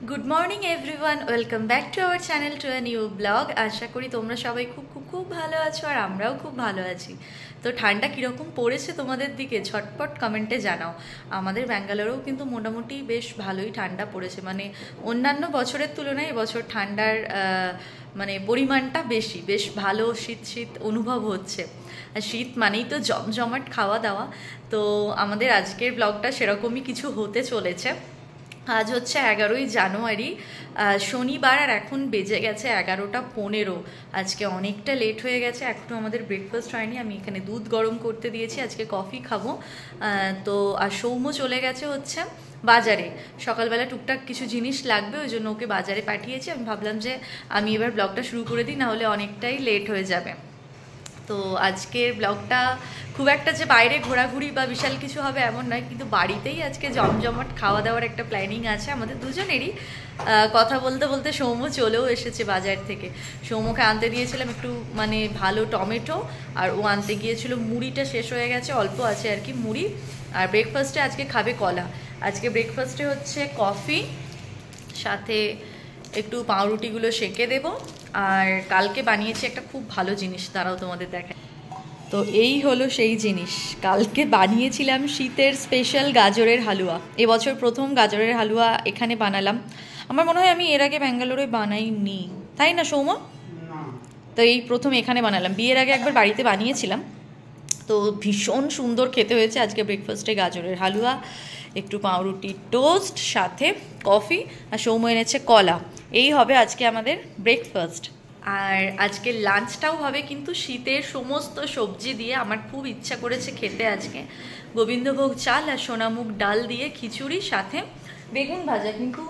Good morning everyone, welcome back to our channel to a new blog. আশা করি তোমরা সবাই খুব খুব খুব ভালো আছো আর আমরাও খুব ভালো আছি। তো ঠান্ডা কীরকম পড়েছে তোমাদের দিকে ঝটপট কমেন্টে জানাও। আমাদের ব্যাঙ্গালোরেও কিন্তু মোটামুটি বেশ ভালোই ঠান্ডা পড়েছে, মানে অন্যান্য বছরের তুলনায় এবছর ঠান্ডার মানে পরিমাণটা বেশি, বেশ ভালো শীত শীত অনুভব হচ্ছে। আর শীত মানেই তো জমজমাট খাওয়া দাওয়া। তো আমাদের আজকের ব্লগটা সেরকমই কিছু হতে চলেছে। আজ হচ্ছে 11ই জানুয়ারি, শনিবার, আর এখন বেজে গেছে 11টা 15। আজকে অনেকটা লেট হয়ে গেছে, এখনও আমাদের ব্রেকফাস্ট হয়নি। আমি এখানে দুধ গরম করতে দিয়েছি, আজকে কফি খাবো। তো আর সৌম্য চলে গেছে হচ্ছে বাজারে, সকালবেলা টুকটাক কিছু জিনিস লাগবে, ওই জন্য ওকে বাজারে পাঠিয়েছি। আমি ভাবলাম যে আমি এবার ব্লগটা শুরু করে দিই, নাহলে অনেকটাই লেট হয়ে যাবে। তো আজকের ব্লগটা খুব একটা যে বাইরে ঘোরাঘুরি বা বিশাল কিছু হবে এমন নয়, কিন্তু বাড়িতেই আজকে জমজমাট খাওয়া দাওয়ার একটা প্ল্যানিং আছে আমাদের দুজনেরই। কথা বলতে বলতে সৌম্য চলেও এসেছে বাজার থেকে। সৌম্যকে আনতে দিয়েছিলাম একটু মানে ভালো টমেটো, আর ও আনতে গিয়েছিল মুড়িটা শেষ হয়ে গেছে, অল্প আছে আর কি মুড়ি। আর ব্রেকফাস্টে আজকে খাবে কলা। আজকে ব্রেকফাস্টে হচ্ছে কফি, সাথে একটু পাউরুটিগুলো সেঁকে দেবো। আর কালকে বানিয়েছি একটা খুব ভালো জিনিস, দাঁড়াও তোমাদের দেখায়। তো এই হলো সেই জিনিস, কালকে বানিয়েছিলাম শীতের স্পেশাল গাজরের হালুয়া। এবছর প্রথম গাজরের হালুয়া এখানে বানালাম। আমার মনে হয় আমি এর আগে ব্যাঙ্গালোরে বানাইনি, তাই না সৌম্য? তো এই প্রথম এখানে বানালাম, বিয়ের আগে একবার বাড়িতে বানিয়েছিলাম। তো ভীষণ সুন্দর খেতে হয়েছে আজকে ব্রেকফাস্টে গাজরের হালুয়া, একটু পাউরুটি টোস্ট, সাথে কফি, আর সৌম্য এনেছে কলা। এই হবে আজকে আমাদের ব্রেকফাস্ট। আর আজকে লাঞ্চটাও হবে কিন্তু শীতের সমস্ত সবজি দিয়ে। আমার খুব ইচ্ছা করেছে খেতে আজকে গোবিন্দভোগ চাল আর সোনামুগ ডাল দিয়ে খিচুড়ি, সাথে বেগুন ভাজা। কিন্তু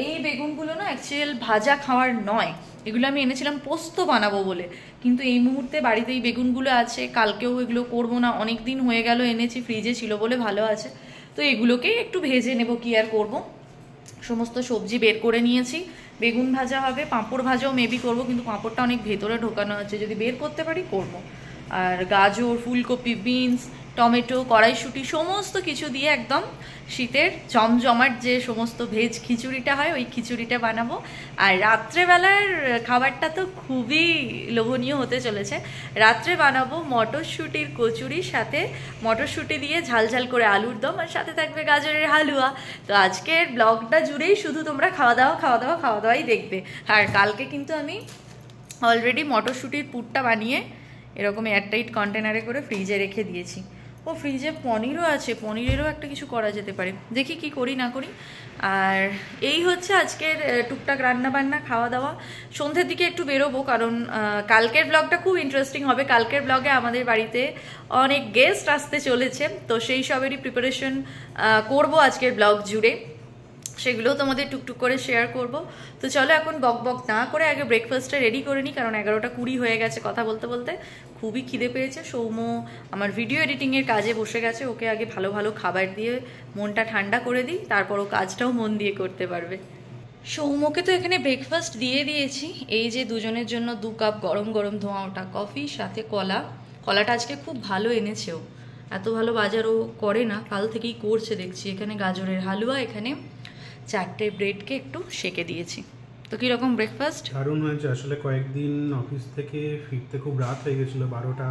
এই বেগুনগুলো না অ্যাকচুয়াল ভাজা খাওয়ার নয়, এগুলো আমি এনেছিলাম পোস্ত বানাবো বলে। কিন্তু এই মুহূর্তে বাড়িতে এই বেগুনগুলো আছে, কালকেও এগুলো করবো না, অনেক দিন হয়ে গেল এনেছি, ফ্রিজে ছিল বলে ভালো আছে। তো এগুলোকেই একটু ভেজে নেব, কি আর করবো। সমস্ত সবজি বের করে নিয়েছি, বেগুন ভাজা হবে, পাঁপড় ভাজাও মেবি করবো, কিন্তু পাঁপড়টা অনেক ভেতরে ঢোকানো আছে, যদি বের করতে পারি করবো। আর গাজর, ফুলকপি, বিনস, টমেটো, কড়াইশুঁটি সমস্ত কিছু দিয়ে একদম শীতের জমজমাট যে সমস্ত ভেজ খিচুড়িটা হয় ওই খিচুড়িটা বানাবো। আর রাত্রেবেলার খাবারটা তো খুবই লোভনীয় হতে চলেছে। রাত্রে বানাবো মটরশুঁটির কচুরি, সাথে মটরশুঁটি দিয়ে ঝাল ঝাল করে আলুর দম, আর সাথে থাকবে গাজরের হালুয়া। তো আজকের ব্লগটা জুড়েই শুধু তোমরা খাওয়া দাওয়াই দেখবে। আর কালকে কিন্তু আমি অলরেডি মটরশুঁটির পুরটা বানিয়ে এরকম এয়ারটাইট কন্টেনারে করে ফ্রিজে রেখে দিয়েছি। ও ফ্রিজে পনিরও আছে, পনিরেরও একটা কিছু করা যেতে পারে, দেখি কি করি না করি। আর এই হচ্ছে আজকের টুকটাক রান্না বান্না খাওয়া দাওয়া। সন্ধ্যের দিকে একটু বেরোবো, কারণ কালকের ব্লগটা খুব ইন্টারেস্টিং হবে। কালকের ব্লগে আমাদের বাড়িতে অনেক গেস্ট আসতে চলেছে, তো সেই সবেরই প্রিপারেশন করবো আজকের ব্লগ জুড়ে, সেগুলোও তোমাদের টুকটুক করে শেয়ার করব। তো চলো এখন বক বক না করে আগে ব্রেকফাস্টটা রেডি করে নিই, কারণ 11টা 20 হয়ে গেছে কথা বলতে বলতে। খুবই খিদে পেয়েছে। সৌম্য আমার ভিডিও এডিটিংয়ের কাজে বসে গেছে, ওকে আগে ভালো ভালো খাবার দিয়ে মনটা ঠান্ডা করে দিই, তারপর ও কাজটাও মন দিয়ে করতে পারবে। সৌম্যকে তো এখানে ব্রেকফাস্ট দিয়ে দিয়েছি। এই যে দুজনের জন্য 2 কাপ গরম গরম ধোঁয়া ওটা কফি, সাথে কলা। কলাটা আজকে খুব ভালো এনেছেও, এত ভালো বাজারও করে না, কাল থেকেই করছে দেখছি। এখানে গাজরের হালুয়া, এখানে 4টে ব্রেডকে একটু সেকে দিয়েছি। তো কীরকম ব্রেকফাস্ট? দারুণ হয়েছে। আসলে কয়েকদিন অফিস থেকে ফিরতে খুব রাত হয়ে গেছিলো, 12টা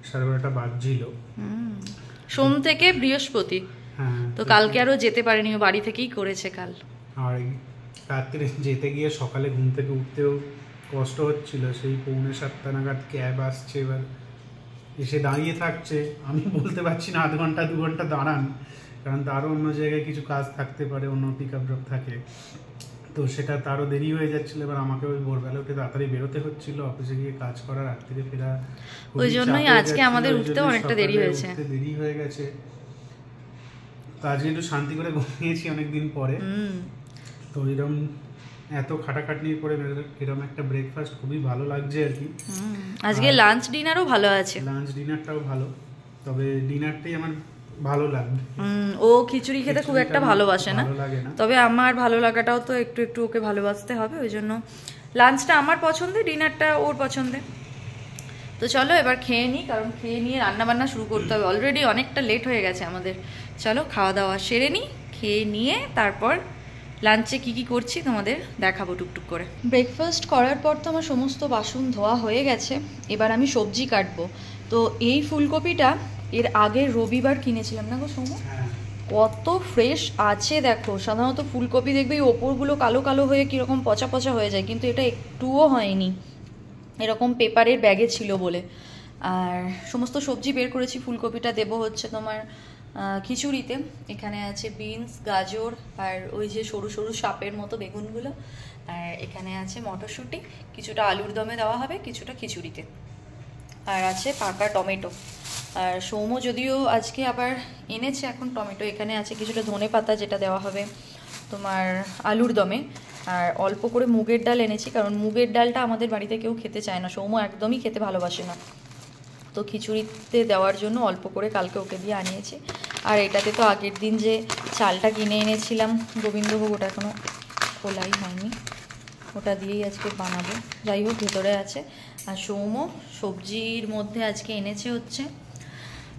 12:30 বাজছিল। সোম থেকে বৃহস্পতি, হ্যাঁ। তো কালকে আরও যেতে পারেনি, ও বাড়ি থেকেই করেছে কাল। আর রাত্রে যেতে গিয়ে সকালে ঘুম থেকে উঠতেও কষ্ট হচ্ছিল। সেই 6:45 নাগাদ ক্যাব আসছে, এবার এসে দাঁড়িয়ে থাকছে। আমি বলতে পারছি না 1 ঘন্টা 2 ঘন্টা দাঁড়ান, কারণ তারও অন্য জায়গায় কিছু কাজ থাকতে পারে, অন্য পিক আপ ড্রপ থাকে, তো সেটা তারও দেরি হয়ে যাচ্ছিলো। এবার আমাকে ওই ভোরবেলা উঠে তাড়াতাড়ি বেরোতে হচ্ছিল, অফিসে গিয়ে কাজ করা, রাত থেকে ফেরা, ওই জন্যই আজকে আমাদের উঠতেও অনেকটা দেরি হয়েছে। দেরি হয়ে গেছে। তো আজকে একটু শান্তি করে ঘুমিয়েছি অনেকদিন পরে। তো এরকম এত খাটাখাটনির পরে এরকম একটা ব্রেকফাস্ট খুবই ভালো লাগছে আর কি। আজকে লাঞ্চ ডিনারও ভালো আছে, লাঞ্চ ডিনারটাও ভালো, তবে ডিনারটাই আমার ভালো লাগে। ও খিচুড়ি খেতে খুব একটা ভালোবাসে না, তবে আমার ভালো লাগাটাও তো একটু একটু ওকে ভালোবাসতে হবে, ওই জন্য লাঞ্চটা আমার পছন্দে, ডিনারটা ওর পছন্দে। তো চলো এবার খেয়ে নিই, কারণ খেয়ে নিয়ে রান্নাবান্না শুরু করতে হবে, অলরেডি অনেকটা লেট হয়ে গেছে আমাদের। চলো খাওয়া দাওয়া সেরে নিই, খেয়ে নিয়ে তারপর লাঞ্চে কি কি করছি তোমাদের দেখাবো টুকটুক করে। ব্রেকফাস্ট করার পর তো আমার সমস্ত বাসন ধোয়া হয়ে গেছে, এবার আমি সবজি কাটবো। তো এই ফুলকপিটা এর আগের রবিবার কিনেছিলাম না গো সৌম্য, কত ফ্রেশ আছে দেখো। সাধারণত ফুলকপি দেখবে এই ওপরগুলো কালো কালো হয়ে কীরকম পচা পচা হয়ে যায়, কিন্তু এটা একটুও হয়নি, এরকম পেপারের ব্যাগে ছিল বলে। আর সমস্ত সবজি বের করেছি। ফুলকপিটা দেবো হচ্ছে তোমার খিচুড়িতে। এখানে আছে বিনস, গাজর আর ওই যে সরু সরু সাপের মতো বেগুনগুলো, আর এখানে আছে মটরশুঁটি, কিছুটা আলুর দমে দেওয়া হবে, কিছুটা খিচুড়িতে, আর আছে পাকা টমেটো। আর সৌম্য যদিও আজকে আবার এনেছে এখন টমেটো। এখানে আছে কিছুটা ধনেপাতা যেটা দেওয়া হবে তোমার আলুর দমে, আর অল্প করে মুগের ডাল এনেছি, কারণ মুগের ডালটা আমাদের বাড়িতে কেউ খেতে চায় না, সৌম্য একদমই খেতে ভালোবাসে না, তো খিচুড়িতে দেওয়ার জন্য অল্প করে কালকে ওকে দিয়ে আনিয়েছি। আর এটাতে তো আগের দিন যে চালটা কিনে এনেছিলাম গোবিন্দভোগ, ওটা এখনও খোলাই হয়নি, ওটা দিয়েই আজকে বানাবো। যাই হোক, ভেতরে আছে। আর সৌম্য সবজির মধ্যে আজকে এনেছে হচ্ছে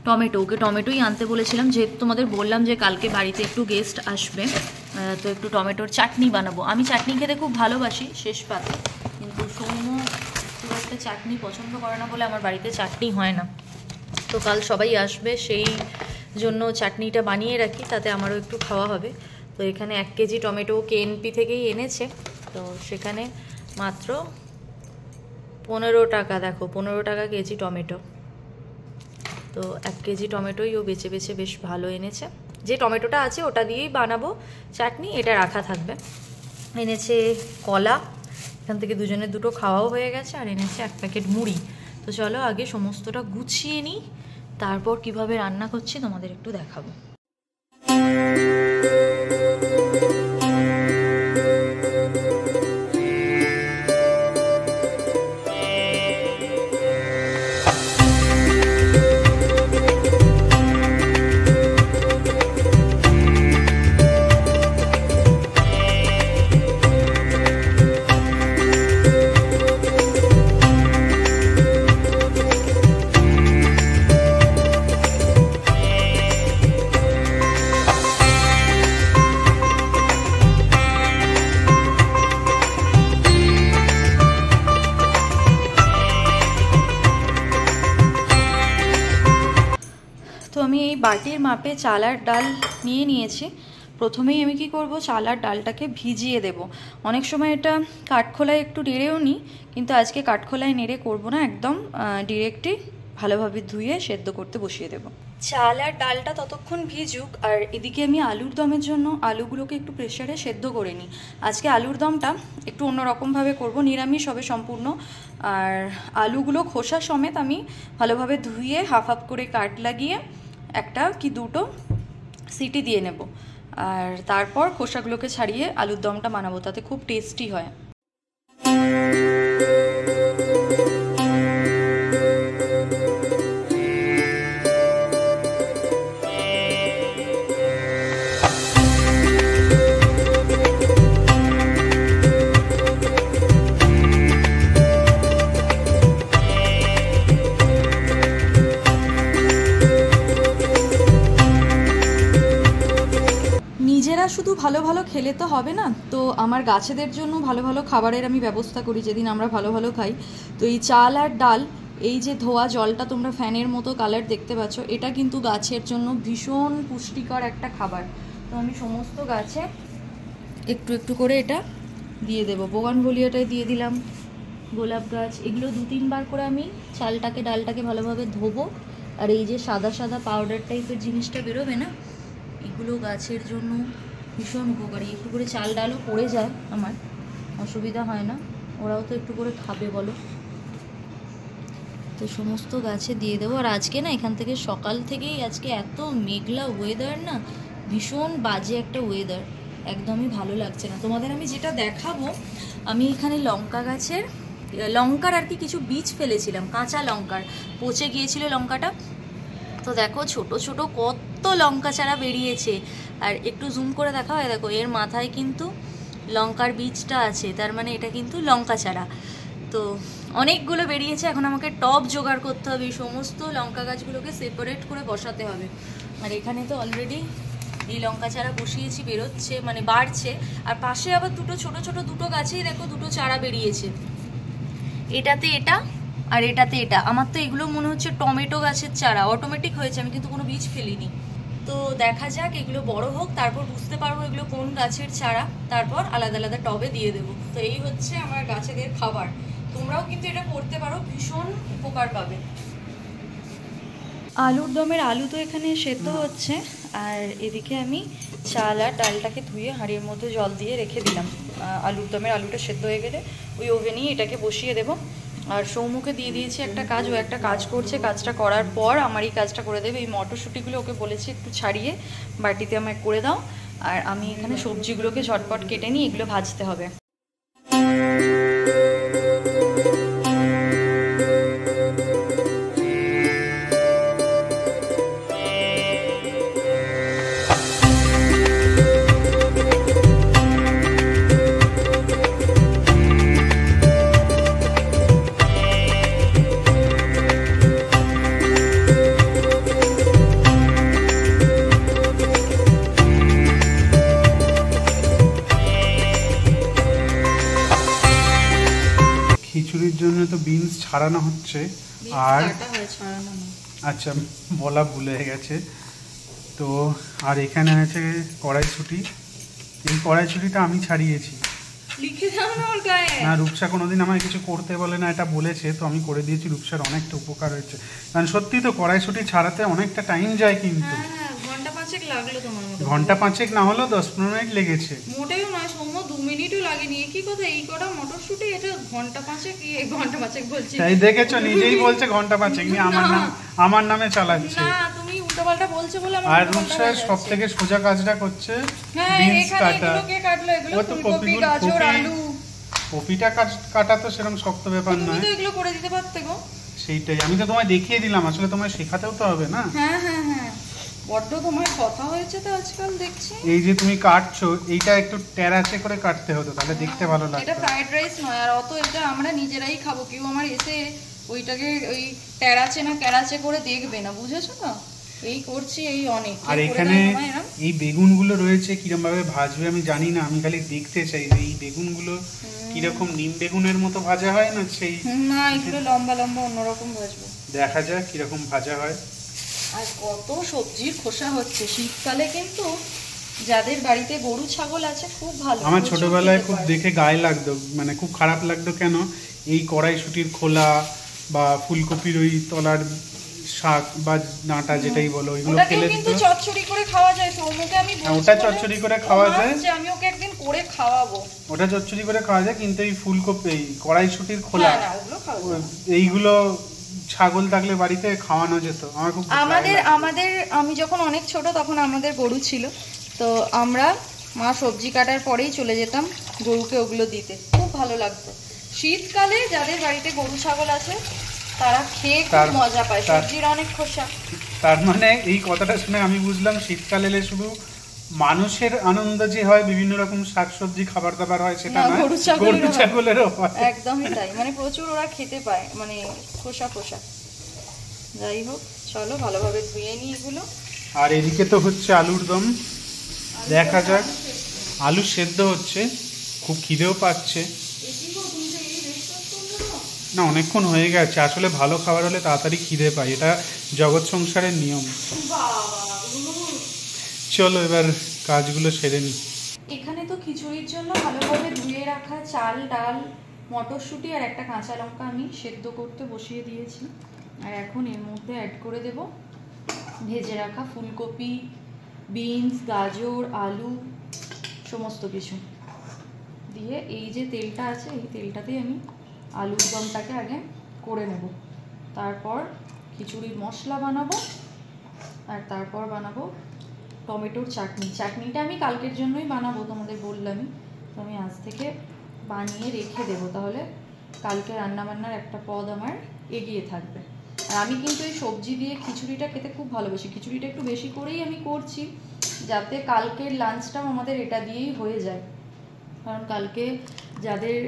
টমেটো। ওকে টমেটোই আনতে বলেছিলাম, যেহেতু তোমাদের বললাম যে কালকে বাড়িতে একটু গেস্ট আসবে, তো একটু টমেটোর চাটনি বানাবো। আমি চাটনি খেতে খুব ভালোবাসি শেষ পাতে, কিন্তু সৌম্য খুব একটা চাটনি পছন্দ করে না বলে আমার বাড়িতে চাটনি হয় না। তো কাল সবাই আসবে, সেই জন্য চাটনিটা বানিয়ে রাখি, তাতে আমারও একটু খাওয়া হবে। তো এখানে 1 কেজি টমেটো কেএনপি থেকেই এনেছে, তো সেখানে মাত্র 15 টাকা, দেখো 15 টাকা কেজি টমেটো। তো 1 কেজি টমেটোই ও বেছে বেছে বেশ ভালো এনেছে। যে টমেটোটা আছে ওটা দিয়েই বানাবো চাটনি, এটা রাখা থাকবে। এনেছে কলা, এখান থেকে দুজনের দুটো খাওয়াও হয়ে গেছে, আর এনেছে 1 প্যাকেট মুড়ি। তো চলো আগে সমস্তটা গুছিয়ে নিই, তারপর কিভাবে রান্না করছি তোমাদের একটু দেখাবো। আমি এই বাটির মাপে চাল আর ডাল নিয়ে নিয়েছি। প্রথমেই আমি কি করব, চাল আর ডালটাকে ভিজিয়ে দেব। অনেক সময় এটা কাঠখোলায় একটু নেড়েও নিই, কিন্তু আজকে কাঠখোলায় নেড়ে করব না, একদম ডিরেক্টই ভালোভাবে ধুয়ে সেদ্ধ করতে বসিয়ে দেব। চাল আর ডালটা ততক্ষণ ভিজুক, আর এদিকে আমি আলুর দমের জন্য আলুগুলোকে একটু প্রেসারে সেদ্ধ করে নিই। আজকে আলুর দমটা একটু অন্যরকমভাবে করব, নিরামিষ হবে সম্পূর্ণ। আর আলুগুলো খোসা সমেত আমি ভালোভাবে ধুয়ে হাফ হাফ করে কাট লাগিয়ে 1 কি 2 সিটি দিয়ে নেব, আর তারপর খোসাগুলোকে ছাড়িয়ে আলুর দমটা বানাবো, তাতে খুব টেস্টি হয়। শুধু ভালো ভালো খেলে তো হবে না, তো আমার গাছেদের জন্য ভালো ভালো খাবারের আমি ব্যবস্থা করি যেদিন আমরা ভালো ভালো খাই। তো এই চাল আর ডাল, এই যে ধোয়া জলটা তোমরা ফ্যানের মতো কালার দেখতে পাচ্ছ, এটা কিন্তু গাছের জন্য ভীষণ পুষ্টিকর একটা খাবার। তো আমি সমস্ত গাছে একটু একটু করে এটা দিয়ে দেবো। বোগানভেলিয়াটায় দিয়ে দিলাম, গোলাপ গাছ, এগুলো 2-3 বার করে আমি চালটাকে ডালটাকে ভালোভাবে ধোবো। আর এই যে সাদা সাদা পাউডার টাইপের জিনিসটা বেরোবে না, এগুলো গাছের জন্য ভীষণ উপকারী। একটু করে চাল ডালও পড়ে যায়, আমার অসুবিধা হয় না, ওরাও তো একটু করে খাবে বলো। তো সমস্ত গাছে দিয়ে দেবো। আর আজকে না এখান থেকে সকাল থেকেই আজকে এত মেঘলা ওয়েদার, না ভীষণ বাজে একটা ওয়েদার, একদমই ভালো লাগছে না। তোমাদের আমি যেটা দেখাবো, আমি এখানে লঙ্কা গাছের লঙ্কার আর কি কিছু বীজ ফেলেছিলাম, কাঁচা লঙ্কার, পচে গিয়েছিল লঙ্কাটা। তো দেখো ছোট ছোট কত লঙ্কা চারা বেরিয়েছে। আর একটু জুম করে দেখা হয়, দেখো এর মাথায় কিন্তু লঙ্কার বীজটা আছে, তার মানে এটা কিন্তু লঙ্কা চারা। তো অনেকগুলো বেরিয়েছে, এখন আমাকে টব জোগাড় করতে হবে, সমস্ত লঙ্কা গাছগুলোকে সেপারেট করে বসাতে হবে। আর এখানে তো অলরেডি এই লঙ্কা চারা বসিয়েছি, বেরোচ্ছে মানে বাড়ছে। আর পাশে আবার দুটো ছোট ছোট দুটো গাছেই দেখো দুটো চারা বেরিয়েছে, এটাতে এটা আর এটাতে এটা। আমার তো এগুলো মনে হচ্ছে টমেটো গাছের চারা, অটোমেটিক হয়েছে, আমি কিন্তু কোনো বীজ ফেলিনি। তো দেখা যাক, এগুলো বড় হোক, তারপর বুঝতে পারবো এগুলো কোন গাছের চারা, তারপর আলাদা আলাদা টবে দিয়ে দেবো। তো এই হচ্ছে আমার গাছেদের খাবার। তোমরাও কিন্তু এটা করতে পারো, ভীষণ উপকার পাবে। আলুর দমের আলু তো এখানে সেদ্ধ হচ্ছে, আর এদিকে আমি চাল আর ডালটাকে ধুয়ে হাঁড়ির মধ্যে জল দিয়ে রেখে দিলাম। আলুর দমের আলুটা সেদ্ধ হয়ে গেলে ওই ওভেনেই এটাকে বসিয়ে দেবো। আর সৌমুখে দিয়ে দিয়েছি একটা কাজ, ও একটা কাজ করছে, কাজটা করার পর আমার এই কাজটা করে দেবে। এই মটরশুঁটিগুলো ওকে বলেছি একটু ছাড়িয়ে বাটিতে আমায় করে দাও, আর আমি এখানে সবজিগুলোকে ঝটপট কেটে নিই, এগুলো ভাজতে হবে। খিচুড়ির জন্য তো বিনস ছাড়ানো হচ্ছে, আর আচ্ছা বলা ভুল হয়ে গেছে। তো আর এখানে আছে কড়াইশুঁটি। এই কড়াইশুঁটিটা আমি ছাড়িয়েছি। লিখে দাও না ওর গায়ে। না, রূপসা কোনোদিন আমায় কিছু করতে বলে না, এটা বলেছে, তো আমি করে দিয়েছি। রূপসার অনেকটা উপকার হয়েছে, কারণ সত্যি তো কড়াইশুঁটি ছাড়াতে অনেকটা টাইম যায়, কিন্তু ঘন্টা পাঁচেক লাগলো তোমার মতো। ঘন্টা 5 না হলেও 10-15 মিনিট লেগেছে। মোটেও নয় সৌম্য, 2 মিনিটও লাগেনি। কি কথা, এই কটা মটরশুঁটি এটা ঘন্টা 5 ঘন্টা 5 বলছি। তাই দেখেছো, নিজেই বলছে ঘন্টা 5 নিয়ে আমার নামে চালাচ্ছে। না তুমি উল্টোপাল্টা বলছো বলে আমার। আর রূপসা সবথেকে সোজা কাজটা করছে, বিনস কাটা। এগুলো কে কাটলো? এগুলো ফুলকপি, গাজর, আলু। কপিটা কাটা তো সেরকম শক্ত ব্যাপার নয়। তুমি তো এগুলো করে দিতে পারতে গো। সেইটাই, আমি তো তোমায় দেখিয়ে দিলাম, আসলে তোমায় শেখাতেও তো হবে না। হ্যাঁ হ্যাঁ হ্যাঁ, বড্ড তোমার কথা হয়েছে তো আজকাল দেখছি। এই যে তুমি কাটছো, এইটা একটু টেরাচে করে কাটতে হতো, তাহলে দেখতে ভালো লাগতো। এটা ফ্রাইড রাইস নয়, আর অত এটা আমরা নিজেরাই খাবো, কেউ আমার এসে ওইটাকে ওই টেরাচে না ক্যারাচে করে দেখবে না, বুঝেছো তো? এই করছি, এই অনেক। আর এখানে এই বেগুনগুলো রয়েছে, কিরকম ভাবে ভাজবে আমি জানি না, আমি খালি দেখতে চাই যে এই বেগুনগুলো কিরকম নিম বেগুনের মতো ভাজা হয় না, সেই না এগুলো লম্বা লম্বা অন্যরকম ভাজবো। দেখা যাক কিরকম ভাজা হয়। আর কত সবজির খোসা হচ্ছে শীতকালে, কিন্তু যাদের বাড়িতে গরু ছাগল আছে খুব ভালো। আমার ছোটবেলায় খুব দেখে গায়ে লাগতো, মানে খুব খারাপ লাগতো। কেন? এই কড়াইশুঁটির খোলা বা ফুলকপির ওই তলার শাক বা ডাঁটা যেটাই বলো, ওইগুলো খেলে কিন্তু চচ্চড়ি করে খাওয়া যায়। সৌমুখে আমি বলছি ওটা চচ্চড়ি করে খাওয়া যায়, আমি ওকে একদিন করে খাওয়াবো। ওটা চচ্চড়ি করে খাওয়া যায়, কিন্তু এই ফুলকপি, এই কড়াইশুঁটির খোলা, না ওগুলো খাওয়া যায়। এইগুলো ছাগল থাকলে বাড়িতে খাওয়ানো যেত। আমার খুব আমাদের আমি যখন অনেক ছোট তখন আমাদের গরু ছিল, তো আমরা মা সবজি কাটার পরেই চলে যেতাম গরুকে ওগুলো দিতে, খুব ভালো লাগতো। শীতকালে যাদের বাড়িতে গরু ছাগল আছে তারা খেয়ে খুব মজা পায়, সবজির অনেক খোসা। তার মানে এই কথাটা শুনে আমি বুঝলাম শীতকাল এলে শুধু মানুষের আনন্দ যে হয়, বিভিন্ন রকম শাকসবজি খাবার দাবার হয়, সেটা না, গরু ছাগলেরও হয়। একদমই তাই, মানে প্রচুর ওরা খেতে পায়, মানে খোসা খোসা। যাই হোক, চলো ভালোভাবে ধুয়ে নিই এগুলো। আর এদিকে তো হচ্ছে আলুর দম, দেখা যাক। আলু সেদ্ধ হচ্ছে, খুব খিদেও পাচ্ছে না, অনেকক্ষণ হয়ে গেছে। আসলে ভালো খাবার হলে তাড়াতাড়ি খিদে পায়, এটা জগৎ সংসারের নিয়ম। চলো এবার কাজগুলো সেরে নিই। এখানে তো খিচুড়ির জন্য ভালোভাবে ধুয়ে রাখা চাল, ডাল, মটরশুঁটি আর একটা কাঁচা লঙ্কা আমি সেদ্ধ করতে বসিয়ে দিয়েছি। আর এখন এর মধ্যে অ্যাড করে দেব ভেজে রাখা ফুলকপি, বিনস, গাজর, আলু, সমস্ত কিছু দিয়ে এই যে তেলটা আছে, এই তেলটাতেই আমি আলুর দমটাকে আগে করে নেব। তারপর খিচুড়ির মশলা বানাবো, আর তারপর বানাবো টমেটোর চাটনি। চাটনিটা আমি কালকের জন্যই বানাবো, তোমাদের বললামই, তো আমি আজ থেকে বানিয়ে রেখে দেবো, তাহলে কালকে রান্নাবান্নার একটা পদ আমার এগিয়ে থাকবে। আর আমি কিন্তু এই সবজি দিয়ে খিচুড়িটা খেতে খুব ভালোবাসি। খিচুড়িটা একটু বেশি করেই আমি করছি, যাতে কালকের লাঞ্চটাও আমাদের এটা দিয়েই হয়ে যায়, কারণ কালকে যাদের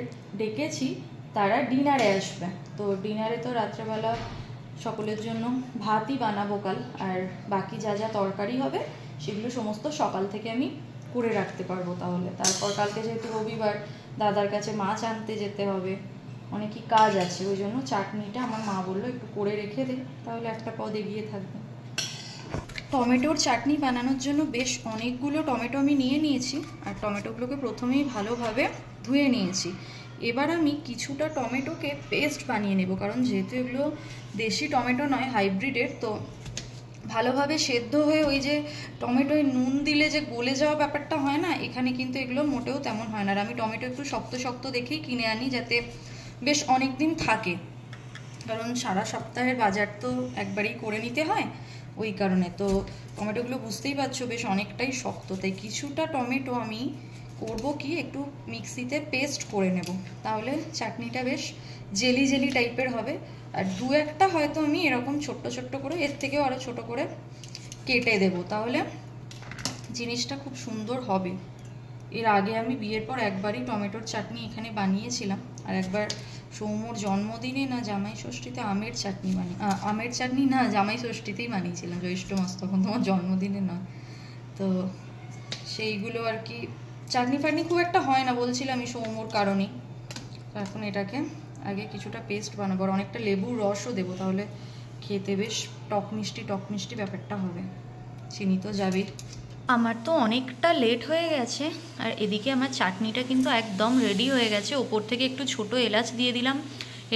ডেকেছি তারা ডিনারে আসবে। তো ডিনারে তো রাত্রেবেলা সকলের জন্য ভাতই বানাবো কাল, আর বাকি যা যা তরকারি হবে সেগুলো সমস্ত সকাল থেকে আমি করে রাখতে পারবো। তাহলে তারপর কালকে যেহেতু রবিবার, দাদার কাছে মাছ আনতে যেতে হবে, অনেকই কাজ আছে, ওই জন্য চাটনিটা আমার মা বললো একটু করে রেখে দে, তাহলে একটা পদ এগিয়ে থাকবে। টমেটোর চাটনি বানানোর জন্য বেশ অনেকগুলো টমেটো আমি নিয়ে নিয়েছি, আর টমেটোগুলোকে প্রথমেই ভালোভাবে ধুয়ে নিয়েছি। এবার আমি কিছুটা টমেটোকে পেস্ট বানিয়ে নেব, কারণ যেহেতু এগুলো দেশি টমেটো নয়, হাইব্রিডের, তো ভালোভাবে সেদ্ধ হয়ে ওই যে টমেটোয় নুন দিলে যে গলে যাওয়া ব্যাপারটা হয় না, এখানে কিন্তু এগুলো মোটেও তেমন হয় না। আর আমি টমেটো একটু শক্ত শক্ত দেখেই কিনে আনি, যাতে বেশ অনেক দিন থাকে, কারণ সারা সপ্তাহের বাজার তো একবারেই করে নিতে হয়, ওই কারণে। তো টমেটোগুলো বুঝতেই পারছো বেশ অনেকটাই শক্ত, তাই কিছুটা টমেটো আমি করব কি একটু মিক্সিতে পেস্ট করে নেব, তাহলে চাটনিটা বেশ জেলি জেলি টাইপের হবে। আর দু একটা হয়তো আমি এরকম ছোট্ট ছোট্ট করে, এর থেকেও আরও ছোট করে কেটে দেব, তাহলে জিনিসটা খুব সুন্দর হবে। এর আগে আমি বিয়ের পর একবারই টমেটোর চাটনি এখানে বানিয়েছিলাম, আর একবার সৌম্যর জন্মদিনে না জামাই ষষ্ঠীতে আমের চাটনি না জামাই ষষ্ঠীতেই বানিয়েছিলাম, জ্যৈষ্ঠ মাস, তখন তোমার জন্মদিনে নয়। তো সেইগুলো আর কি চাটনি ফাটনি খুব একটা হয় না বলছিলাম আমি সৌম্যর কারণেই। তো এখন এটাকে আগে কিছুটা পেস্ট বানাবো, আর অনেকটা লেবুর রসও দেবো, তাহলে খেতে বেশ টক মিষ্টি ব্যাপারটা হবে। চিনি তো যাবেই। আমার তো অনেকটা লেট হয়ে গেছে, আর এদিকে আমার চাটনিটা কিন্তু একদম রেডি হয়ে গেছে। ওপর থেকে একটু ছোট এলাচ দিয়ে দিলাম।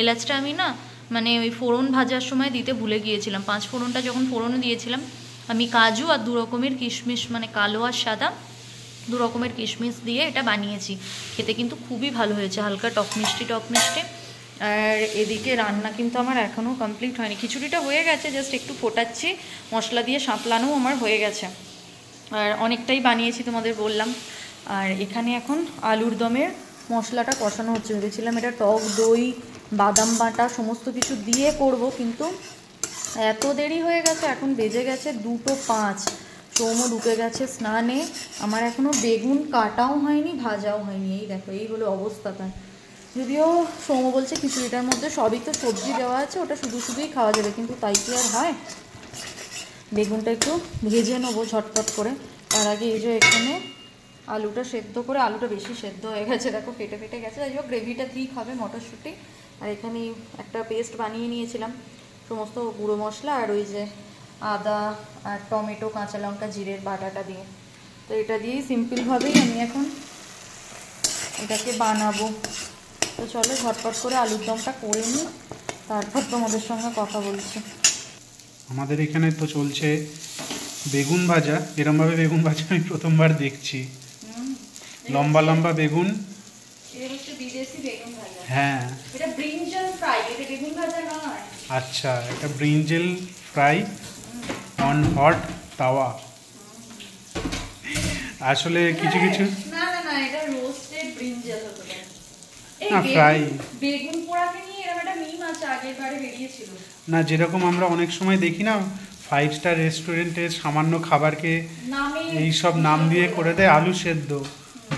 এলাচটা আমি না মানে ওই ফোড়ন ভাজার সময় দিতে ভুলে গিয়েছিলাম, 5 ফোড়নটা যখন ফোড়নে দিয়েছিলাম, আমি কাজু আর 2 রকমের কিশমিশ, মানে কালো আর সাদা 2 রকমের কিশমিশ দিয়ে এটা বানিয়েছি। খেতে কিন্তু খুবই ভালো হয়েছে, হালকা টক মিষ্টি। আর এদিকে রান্না কিন্তু আমার এখনও কমপ্লিট হয়নি। খিচুড়িটা হয়ে গেছে, জাস্ট একটু ফোটাচ্ছি, মশলা দিয়ে সাঁতলানোও আমার হয়ে গেছে, আর অনেকটাই বানিয়েছি তোমাদের বললাম। আর এখানে এখন আলুর দমের মশলাটা কষানো হচ্ছে। ভেবেছিলাম এটা টক দই, বাদাম বাটা সমস্ত কিছু দিয়ে করব, কিন্তু এত দেরি হয়ে গেছে, এখন বেজে গেছে 2:05। সৌম্য ঢুকে গেছে স্নানে, আমার এখনও বেগুন কাটাও হয়নি, ভাজাও হয়নি। এই দেখো, এই হলো অবস্থাটা। যদিও সৌম্য বলছে খিচুড়িটার মধ্যে সবই তো সবজি দেওয়া আছে, ওটা শুধুই খাওয়া যাবে, কিন্তু তাই কি আর হয়। বেগুনটা একটু ভেজে নেবো ঝটপট করে। তার আগে এই যে এখানে আলুটা সেদ্ধ করে, আলুটা বেশি সেদ্ধ হয়ে গেছে, দেখো ফেটে গেছে, যাই হোক গ্রেভিটা ঠিক হবে, মটরশুঁটি। আর এখানে একটা পেস্ট বানিয়ে নিয়েছিলাম সমস্ত গুঁড়ো মশলা আর ওই যে আদা আর টমেটো, কাঁচা লঙ্কা, জিরের বাটাটা দিয়ে। তো এটা দিয়েই সিম্পলভাবেই আমি এখন এটাকে বানাবো। তো চলো ঝটপট করে আলুর দমটা করে নিই, তারপর তোমাদের সঙ্গে কথা বলছি। আমাদের এখানে তো চলছে বেগুন ভাজা। এরমভাবে বেগুন ভাজা আমি প্রথমবার দেখছি। লম্বা লম্বা বেগুন, হ্যাঁ। আচ্ছা, এটা ব্রিঞ্জেল ফ্রাই অন হট তাওয়া। আসলে কিছু না ফ্রাই, না যেরকম আমরা অনেক সময় দেখি না 5 স্টার রেস্টুরেন্টে সামান্য খাবারকে এইসব নাম দিয়ে করে দেয়, আলু সেদ্ধ,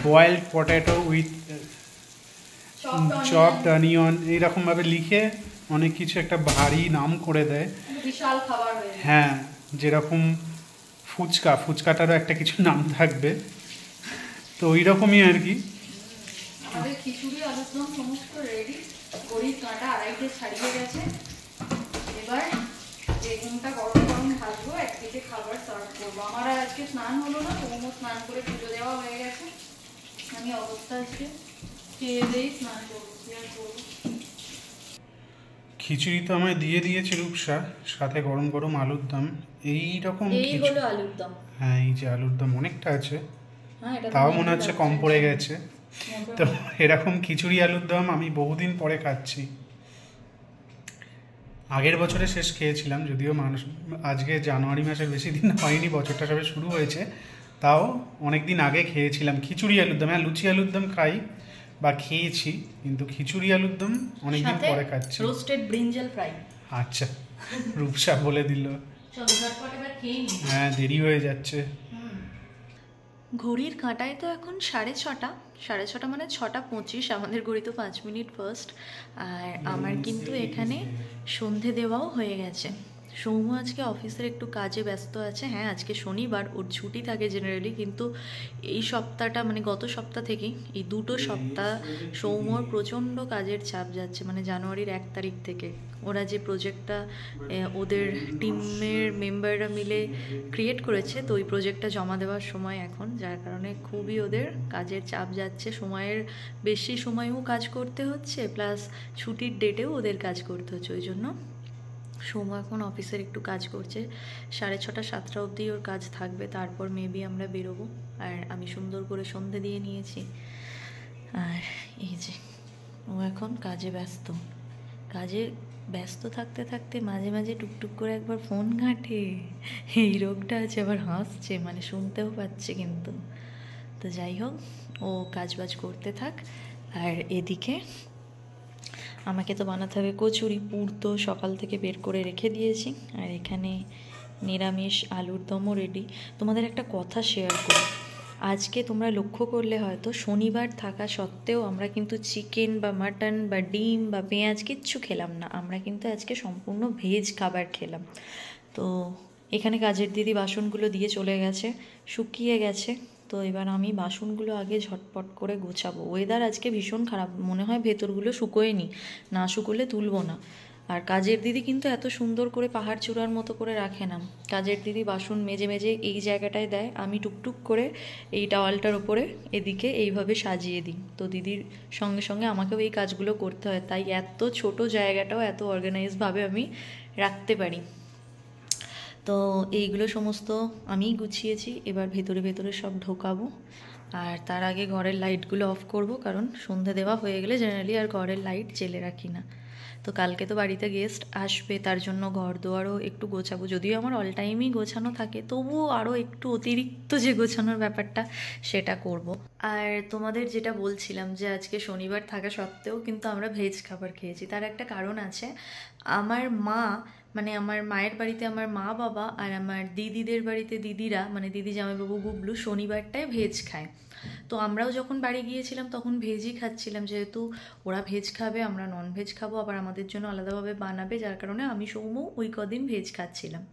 boiled potato with chopped onion, এইরকমভাবে লিখে অনেক কিছু একটা ভারী নাম করে দেয়, বিশাল খাবার। হ্যাঁ, যেরকম ফুচকাটারও একটা কিছু নাম থাকবে, তো ওই রকমই আর কি। আমাদের খিচুড়ি আলুর দম সমস্ত রেডি, ঘড়ির কাঁটা 2:30 ছাড়িয়ে গেছে। এবার বেগুনটা গরম ভাজবো, একদিকে খাবার সার্ভ করবো। আমার আজকে স্নান হলো না, সৌম্য স্নান করে পুজো দেওয়া হয়ে গেছে, আমি অবস্থা আজকে খেয়ে দিয়েই স্নান করবো। খিচুড়ি তো আমায় দিয়ে দিয়েছে রূপসা, সাথে গরম গরম আলুর দম। এইরকম হলো আলুর দম। হ্যাঁ, এই যে আলুর দম অনেকটা আছে, তাও মনে হচ্ছে কম পড়ে গেছে। তো এরকম খিচুড়ি আলুর দম আমি বহুদিন পরে খাচ্ছি। আগের বছরে শেষ খেয়েছিলাম, যদিও আজকে জানুয়ারি মাসের বেশি দিন হয়নি, বছরটা সবে শুরু হয়েছে, তাও অনেক দিন আগে খেয়েছিলাম খিচুড়ি আলুর দম। হ্যাঁ, লুচি আলুর দম খাই বা খেয়েছি, কিন্তু খিচুড়ি আলুর দম অনেকদিন পরে খাচ্ছি। Roasted brinjal fry. আচ্ছা, রূপসা বলে দিল। হ্যাঁ, দেরি হয়ে যাচ্ছে। ঘড়ির কাঁটায় তো এখন 6:30 মানে 6:25, আমাদের ঘড়ি তো 5 মিনিট ফার্স্ট। আর আমার কিন্তু এখানে সন্ধে দেওয়াও হয়ে গেছে। সৌম্য আজকে অফিসের একটু কাজে ব্যস্ত আছে। হ্যাঁ, আজকে শনিবার, ওর ছুটি থাকে জেনারেলি, কিন্তু এই সপ্তাহটা মানে গত সপ্তাহ থেকেই এই 2টো সপ্তাহ সৌম্যর প্রচণ্ড কাজের চাপ যাচ্ছে। মানে জানুয়ারির 1 তারিখ থেকে ওরা যে প্রজেক্টটা ওদের টিমের মেম্বাররা মিলে ক্রিয়েট করেছে, তো ওই প্রজেক্টটা জমা দেওয়ার সময় এখন, যার কারণে খুবই ওদের কাজের চাপ যাচ্ছে। সময়ের বেশি সময়ও কাজ করতে হচ্ছে, প্লাস ছুটির ডেটেও ওদের কাজ করতে হচ্ছে। ওই জন্য সৌম্য এখন অফিসের একটু কাজ করছে। 6:30 7টা অবধি ওর কাজ থাকবে, তারপর মেবি আমরা বেরোবো। আর আমি সুন্দর করে সন্ধে দিয়ে নিয়েছি। আর এই যে ও এখন কাজে ব্যস্ত। কাজে ব্যস্ত থাকতে থাকতে মাঝে মাঝে টুকটুক করে একবার ফোন ঘাঁটে। এই রোগটা আছে, আবার হাসছে, মানে শুনতেও পাচ্ছে কিন্তু। তো যাই হোক, ও কাজবাজ করতে থাক। আর এদিকে আমাকে তো বানাতে হবে কচুরি। পুর তো সকাল থেকে বের করে রেখে দিয়েছি। আর এখানে নিরামিষ আলুর দমও রেডি। তোমাদের একটা কথা শেয়ার করি, আজকে তোমরা লক্ষ্য করলে হয়তো শনিবার থাকা সত্ত্বেও আমরা কিন্তু চিকেন বা মাটন বা ডিম বা পেঁয়াজ কিচ্ছু খেলাম না। আমরা কিন্তু আজকে সম্পূর্ণ ভেজ খাবার খেলাম। তো এখানে কাজের দিদি বাসনগুলো দিয়ে চলে গেছে, শুকিয়ে গেছে। তো এবার আমি বাসনগুলো আগে ঝটপট করে গোছাবো। ওয়েদার আজকে ভীষণ খারাপ, মনে হয় ভেতরগুলো শুকোয়নি, না শুকোলে তুলবো না। আর কাজের দিদি কিন্তু এত সুন্দর করে পাহাড় চূড়ার মতো করে রাখে না। কাজের দিদি বাসন মেজে মেজে এই জায়গাটায় দেয়, আমি টুকটুক করে এই টাওয়ালটার ওপরে এদিকে এইভাবে সাজিয়ে দিই। তো দিদির সঙ্গে সঙ্গে আমাকেও এই কাজগুলো করতে হয়, তাই এত ছোট জায়গাটাও এত অর্গানাইজভাবে আমি রাখতে পারি। তো এইগুলো সমস্ত আমিই গুছিয়েছি। এবার ভেতরে ভেতরে সব ঢোকাবো। আর তার আগে ঘরের লাইটগুলো অফ করব, কারণ সন্ধে দেওয়া হয়ে গেলে জেনারেলি আর ঘরের লাইট জ্বেলে রাখি না। তো কালকে তো বাড়িতে গেস্ট আসবে, তার জন্য ঘর দুয়ারও একটু গোছাবো। যদিও আমার অল টাইমই গোছানো থাকে, তবুও আরও একটু অতিরিক্ত যে গোছানোর ব্যাপারটা সেটা করব। আর তোমাদের যেটা বলছিলাম যে আজকে শনিবার থাকা সত্ত্বেও কিন্তু আমরা ভেজ খাবার খেয়েছি, তার একটা কারণ আছে। আমার মা, মানে আমার মায়ের বাড়িতে আমার মা বাবা আর আমার দিদিদের বাড়িতে দিদিরা, মানে দিদি জামাইবাবু গুবলু শনিবারটায় ভেজ খায়। তো আমরাও যখন বাড়ি গিয়েছিলাম তখন ভেজই খাচ্ছিলাম, যেহেতু ওরা ভেজ খাবে, আমরা নন ভেজ খাবো, আবার আমাদের জন্য আলাদাভাবে বানাবে, যার কারণে আমি সৌম্য ওই কদিন ভেজ খাচ্ছিলাম।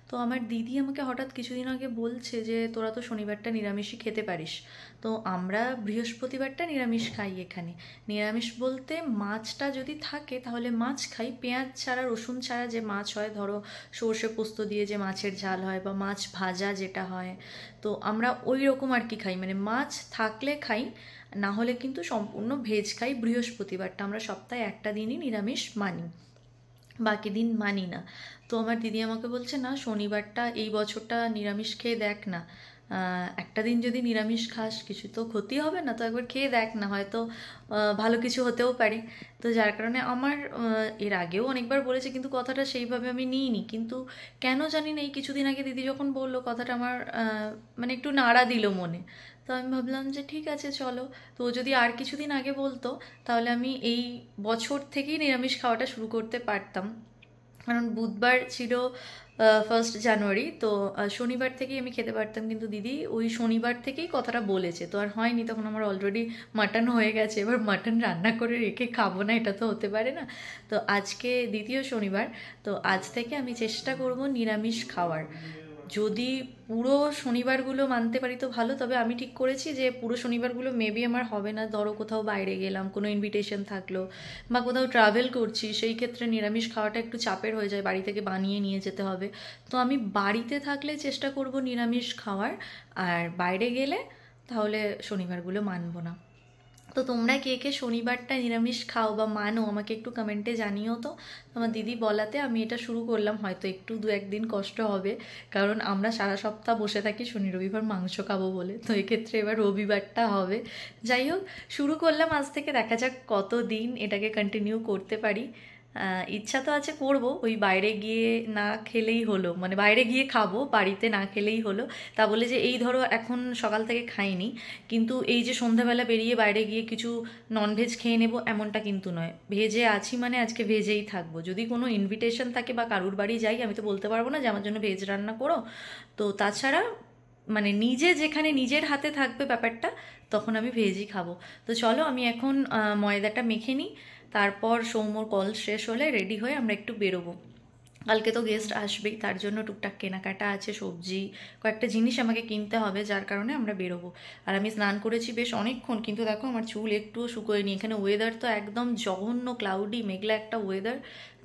তো আমার দিদি আমাকে হঠাৎ কিছুদিন আগে বলছে যে তোরা তো শনিবারটা নিরামিষই খেতে পারিস। তো আমরা বৃহস্পতিবারটা নিরামিষ খাই এখানে। নিরামিষ বলতে মাছটা যদি থাকে তাহলে মাছ খাই, পেঁয়াজ ছাড়া রসুন ছাড়া যে মাছ হয়, ধরো সর্ষে পোস্ত দিয়ে যে মাছের ঝাল হয় বা মাছ ভাজা যেটা হয়, তো আমরা ওই রকম আর কি খাই। মানে মাছ থাকলে খাই, না হলে কিন্তু সম্পূর্ণ ভেজ খাই। বৃহস্পতিবারটা আমরা সপ্তাহে একটা দিনই নিরামিষ মানি, বাকি দিন মানি না। তো আমার দিদি আমাকে বলছে না, শনিবারটা এই বছরটা নিরামিষ খেয়ে দেখ না, একটা দিন যদি নিরামিষ খাস কিছু তো ক্ষতি হবে না, তো একবার খেয়ে দেখ না, হয়তো ভালো কিছু হতেও পারে। তো যার কারণে আমার এর আগেও অনেকবার বলেছে, কিন্তু কথাটা সেইভাবে আমি নিইনি। কিন্তু কেন জানি না, এই কিছুদিন আগে দিদি যখন বললো কথাটা আমার মানে একটু নাড়া দিল মনে। তো আমি ভাবলাম যে ঠিক আছে চলো। তো ও যদি আর কিছুদিন আগে বলতো তাহলে আমি এই বছর থেকেই নিরামিষ খাওয়াটা শুরু করতে পারতাম। কারণ বুধবার ছিল 1 জানুয়ারি, তো শনিবার থেকেই আমি খেতে পারতাম। কিন্তু দিদি ওই শনিবার থেকেই কথাটা বলেছে, তো আর হয়নি। তখন আমার অলরেডি মাটন হয়ে গেছে, এবার মাটন রান্না করে রেখে খাবো না, এটা তো হতে পারে না। তো আজকে দ্বিতীয় শনিবার, তো আজ থেকে আমি চেষ্টা করব নিরামিষ খাওয়ার। যদি পুরো শনিবারগুলো মানতে পারি তো ভালো, তবে আমি ঠিক করেছি যে পুরো শনিবারগুলো মেবি আমার হবে না। ধরো কোথাও বাইরে গেলাম, কোনো ইনভিটেশন থাকলো, বা কোথাও ট্রাভেল করছি, সেই ক্ষেত্রে নিরামিষ খাওয়াটা একটু চাপের হয়ে যায়, বাড়ি থেকে বানিয়ে নিয়ে যেতে হবে। তো আমি বাড়িতে থাকলে চেষ্টা করব নিরামিষ খাওয়ার, আর বাইরে গেলে তাহলে শনিবারগুলো মানবো না। তো তোমরা কে কে শনিবারটা নিরামিষ খাও বা মানো আমাকে একটু কমেন্টে জানিও। তো আমার দিদি বলাতে আমি এটা শুরু করলাম। হয়তো একটু 2-1 দিন কষ্ট হবে, কারণ আমরা সারা সপ্তাহ বসে থাকি শনি রবিবার মাংস খাবো বলে। তো এক্ষেত্রে এবার রবিবারটা হবে। যাই হোক, শুরু করলাম আজ থেকে, দেখা যাক কত দিন এটাকে কন্টিনিউ করতে পারি। ইচ্ছা তো আছে করব, ওই বাইরে গিয়ে না খেলেই হলো, মানে বাইরে গিয়ে খাবো, বাড়িতে না খেলেই হলো। তা বলে যে এই ধরো এখন সকাল থেকে খাইনি, কিন্তু এই যে সন্ধ্যাবেলা বেরিয়ে বাইরে গিয়ে কিছু ননভেজ খেয়ে নেব এমনটা কিন্তু নয়। ভেজে আছি মানে আজকে ভেজেই থাকবো। যদি কোনো ইনভিটেশন থাকে বা কারুর বাড়ি যাই, আমি তো বলতে পারবো না যে আমার জন্য ভেজ রান্না করো। তো তাছাড়া মানে নিজে যেখানে নিজের হাতে থাকবে ব্যাপারটা, তখন আমি ভেজই খাবো। তো চলো আমি এখন ময়দাটা মেখে নিই, তারপর সৌম্যর কল শেষ হলে রেডি হয়ে আমরা একটু বেরোবো। কালকে তো গেস্ট আসবেই, তার জন্য টুকটাক কেনাকাটা আছে, সবজি কয়েকটা জিনিস আমাকে কিনতে হবে, যার কারণে আমরা বেরোবো। আর আমি স্নান করেছি বেশ অনেকক্ষণ, কিন্তু দেখো আমার চুল একটুও শুকোয়নি। এখানে ওয়েদার তো একদম জঘন্য ক্লাউডি মেঘলা একটা ওয়েদার,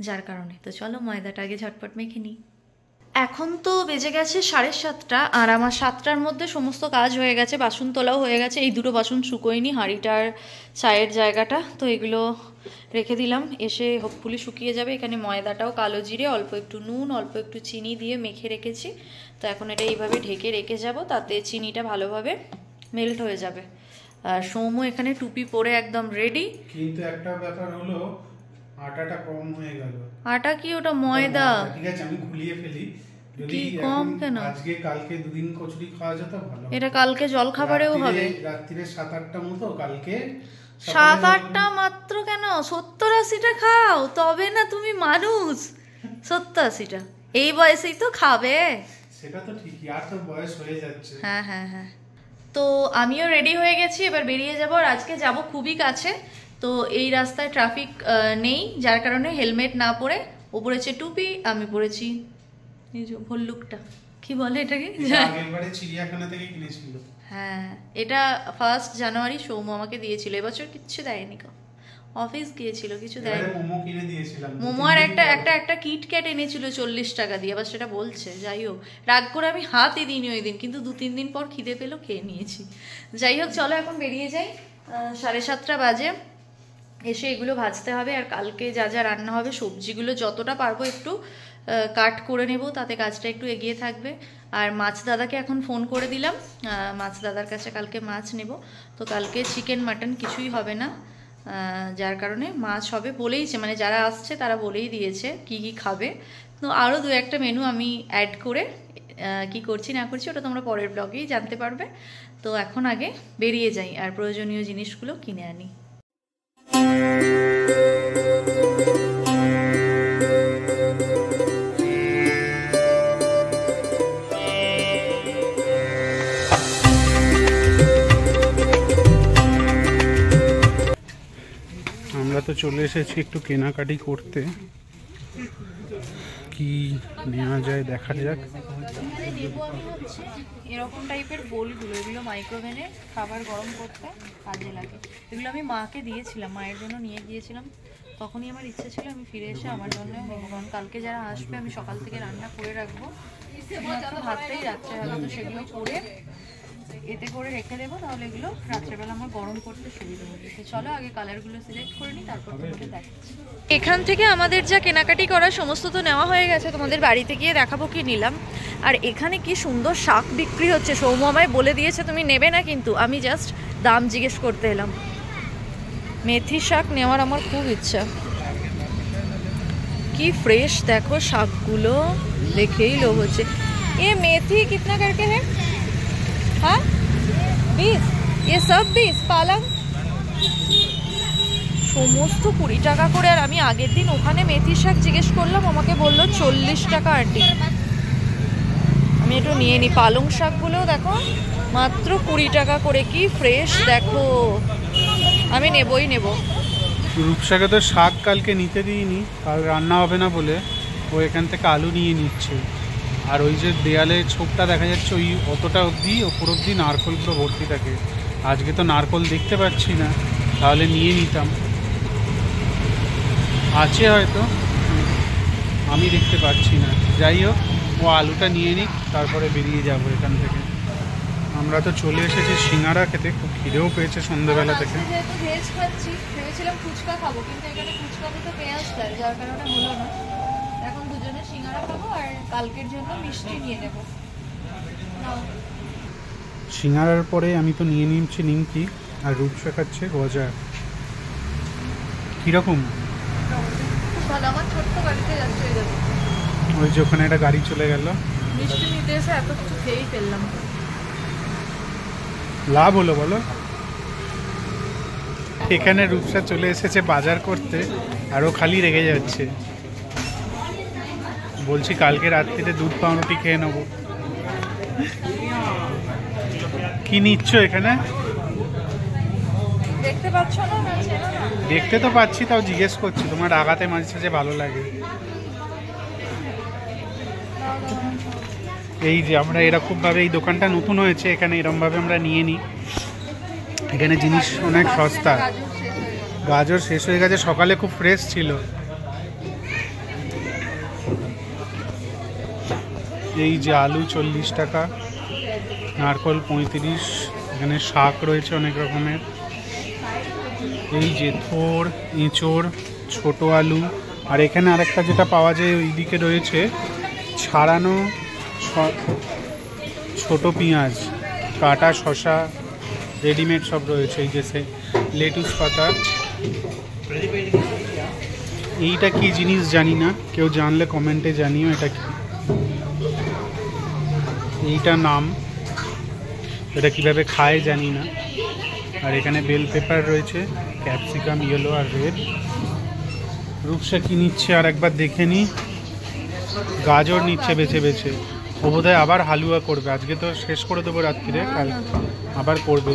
যার কারণে। তো চলো ময়দাটা আগে ঝটপট মেখে নিই। এখন তো বেজে গেছে 7:30, আর আমার 7টার মধ্যে সমস্ত কাজ হয়ে গেছে, বাসন তোলাও হয়ে গেছে। এই দুটো বাসন শুকোয়নি, হাঁড়িটার চায়ের জায়গাটা, তো এগুলো রেখে দিলাম, এসে হোপফুলি শুকিয়ে যাবে। এখানে ময়দাটাও কালো জিরে, অল্প একটু নুন, অল্প একটু চিনি দিয়ে মেখে রেখেছি। তো এখন এটা এইভাবে ঢেকে রেখে যাব, তাতে চিনিটা ভালোভাবে মেল্ট হয়ে যাবে। আর সৌম্য এখানে টুপি পরে একদম রেডি। কিন্তু একটা ব্যাপার হলো, আটাটা কম হয়ে গেল। আটা কি ওটা? ময়দা। ঠিক আছে, আমি গুলিয়ে ফেলি। যদি কি কম কেন? আজকে কালকে দুদিন কচুরি খাওয়া যেত ভালো। এটা কালকে জল খাবারেও হবে। রাত্রিরে 7-8টা মতো, কালকে 7-8টা মাত্র কেন? 70-80টা খাও, তবে না তুমি মানুষ। 70-80টা এই বয়সেই তো খাবে। সেটা তো ঠিকই, আর তো বয়স হয়ে যাচ্ছে। হ্যাঁ হ্যাঁ হ্যাঁ। তো আমিও রেডি হয়ে গেছি, এবার বেরিয়ে যাব। আর আজকে যাব খুবই কাছে, তো এই রাস্তায় ট্রাফিক নেই, যার কারণে হেলমেট না পরে ও পরেছে টুপি, আমি পরেছি এই যে ভল্লুকটা, কি বলে এটাকে, আগেরবারে চিড়িয়াখানা থেকে কিনেছিল। হ্যাঁ, এটা 1 জানুয়ারি সৌম্য আমাকে দিয়েছিল, এবছর কিচ্ছু দেয়নি। অফিস গিয়েছিল, কিছু দেয়নি। মোমো কিনে দিয়েছিলাম, মোমো আর একটা কিটক্যাট এনেছিল 40 টাকা দিয়ে, আবার সেটা বলছে। যাই হোক, রাগ করে আমি হাতই দিইনি ওই দিন, কিন্তু 2-3 দিন পর খিদে পেলো, খেয়ে নিয়েছি। যাই হোক, চলো এখন বেরিয়ে যাই। 7:30 বাজে। এসে এগুলো ভাজতে হবে, আর কালকে যা যা রান্না হবে সবজিগুলো যতটা পারবো একটু কাট করে নেব, তাতে কাজটা একটু এগিয়ে থাকবে। আর মাছ দাদাকে এখন ফোন করে দিলাম, মাছ দাদার কাছে কালকে মাছ নেব। তো কালকে চিকেন মাটন কিছুই হবে না, যার কারণে মাছ হবে বলেইছে, মানে যারা আসছে তারা বলেই দিয়েছে কি কি খাবে। তো আরও 2-1টা মেনু আমি অ্যাড করে কি করছি না করছি ওটা তোমরা পরের ব্লগেই জানতে পারবে। তো এখন আগে বেরিয়ে যাই আর প্রয়োজনীয় জিনিসগুলো কিনে আনি। আমরা তো চলে এসেছি একটু কেনাকাটি করতে, কি নেওয়া যায় দেখা যাক। এরকম টাইপের বোলগুলো, এগুলো মাইক্রোওভেনে খাবার গরম করতে কাজে লাগে। এগুলো আমি মাকে দিয়েছিলাম, মায়ের জন্য নিয়ে গিয়েছিলাম, তখনই আমার ইচ্ছে ছিল আমি ফিরে এসে আমার জন্য নেবো, কারণ কালকে যারা আসবে আমি সকাল থেকে রান্না করে রাখবো, ভাতটাই রাত্রেবেলা, তো সেগুলো করে এতে করে রেখে দেবো, তাহলে এগুলো রাত্রেবেলা আমার গরম করতে সুবিধা হবে। তো চলো আগে কালারগুলো সিলেক্ট করে নিই, তারপর তোমাদের দেখাচ্ছি। এখান থেকে আমাদের যা কেনাকাটি করা সমস্ত তো নেওয়া হয়ে গেছে, তোমাদের বাড়িতে গিয়ে দেখাবো কি নিলাম। আর এখানে কি সুন্দর শাক বিক্রি হচ্ছে, সৌম্য আমায় বলে দিয়েছে তুমি নেবে না, কিন্তু আমি জাস্ট দাম জিজ্ঞেস করতে এলাম। মেথি শাক নেওয়ার আমার খুব ইচ্ছা, কি ফ্রেশ দেখো শাকগুলো, দেখেই লোভ হচ্ছে। এ মেথি কিতনা করকে है? हाँ 20, ये सब 20 পালং সমস্ত 20 টাকা করে। আর আমি আগের দিন ওখানে মেথি শাক জিজ্ঞেস করলাম, আমাকে বললো 40 টাকা আন্টি। আমি একটু নিয়ে নিই। পালং শাকগুলোও দেখো মাত্র 20 টাকা করে, কি ফ্রেশ দেখো, আমি নেবই নেব। রূপসাকে তো শাক কালকে নিতে দিইনি, কাল রান্না হবে না বলে ও এখান থেকে আলু নিয়ে নিচ্ছে। আর ওই যে দেয়ালে ছোপটা দেখা যাচ্ছে, ওই অতটা অবধি ওপর অবধি নারকোল পুরো ভর্তি থাকে। আজকে তো নারকোল দেখতে পাচ্ছি না, তাহলে নিয়ে নিতাম, আছে হয়তো, আমি দেখতে পাচ্ছি না। যাই হোক, ও আলুটা নিয়ে নিক, তারপরে বেরিয়ে যাব এখান থেকে। আমরা তো চলে এসেছি সিঙ্গারা খেতে, খুব খিদেও পেয়েছে সন্ধ্যাবেলা থেকে। যেহেতু ভেজ খাচ্ছি, ভেবেছিলাম ফুচকা খাবো, কিন্তু এখানে ফুচকাতে তো পেঁয়াজ দেয়, যার কারণে হলো না। এখন দুজনে সিঙ্গারা খাবো আর কালকের জন্য মিষ্টি নিয়ে নেবো। সিঙ্গারার পরে আমি তো নিয়ে নিচ্ছি নিমকি, আর রূপসা খাচ্ছে গজা। কীরকম? খুব ভালো, আমার ছোট্ট গাড়িতে যাচ্ছে। ওই যে ওখানে একটা গাড়ি চলে গেল, মিষ্টি নিতে এসে এত কিছু খেয়েই ফেললাম। লাভ হলো বলো? এখানে রূপসা চলে এসেছে বাজার করতে, আর ও খালি রেগে যাচ্ছে, বলছি কালকে রাত্রিতে দুধ পাউরুটি খেয়ে নেবো। কি নিচ্ছ এখানে? দেখতে পাচ্ছ না? দেখতে তো পাচ্ছি, তাও জিজ্ঞেস করছি, তোমার রাগাতে মাঝে সাঝে ভালো লাগে। এই যে আমরা এরকমভাবে, এই দোকানটা নতুন হয়েছে, এখানে এরকমভাবে আমরা নিয়ে নিই। এখানে জিনিস অনেক সস্তা। গাজর শেষ হয়ে গেছে, সকালে খুব ফ্রেশ ছিল। এই যে আলু 40 টাকা, নারকল 35, এখানে শাক রয়েছে অনেক রকমের। এই যে থোর, এঁচোড়, ছোট আলু। আর এখানে আরেকটা যেটা পাওয়া যায় ওইদিকে রয়েছে ছাড়ানো ছোট পেঁয়াজ, কাটা শশা, রেডিমেড সব রয়েছে। এই যে সে লেটুস পাতা। এইটা কি জিনিস জানি না, কেউ জানলে কমেন্টে জানিও এটা কি। এইটা নাম, এটা কিভাবে খায় জানি না। আর এখানে বেল পেপার রয়েছে, ক্যাপসিকাম ইয়েলো আর রেড। রূপসা কি নিচ্ছে আর একবার দেখে নি। গাজর নিচ্ছে বেছে বেছে। ও বোধহয় আবার হালুয়া করবে, আজকে তো শেষ করে দেবো রাত্রিরে, কাল আবার করবে।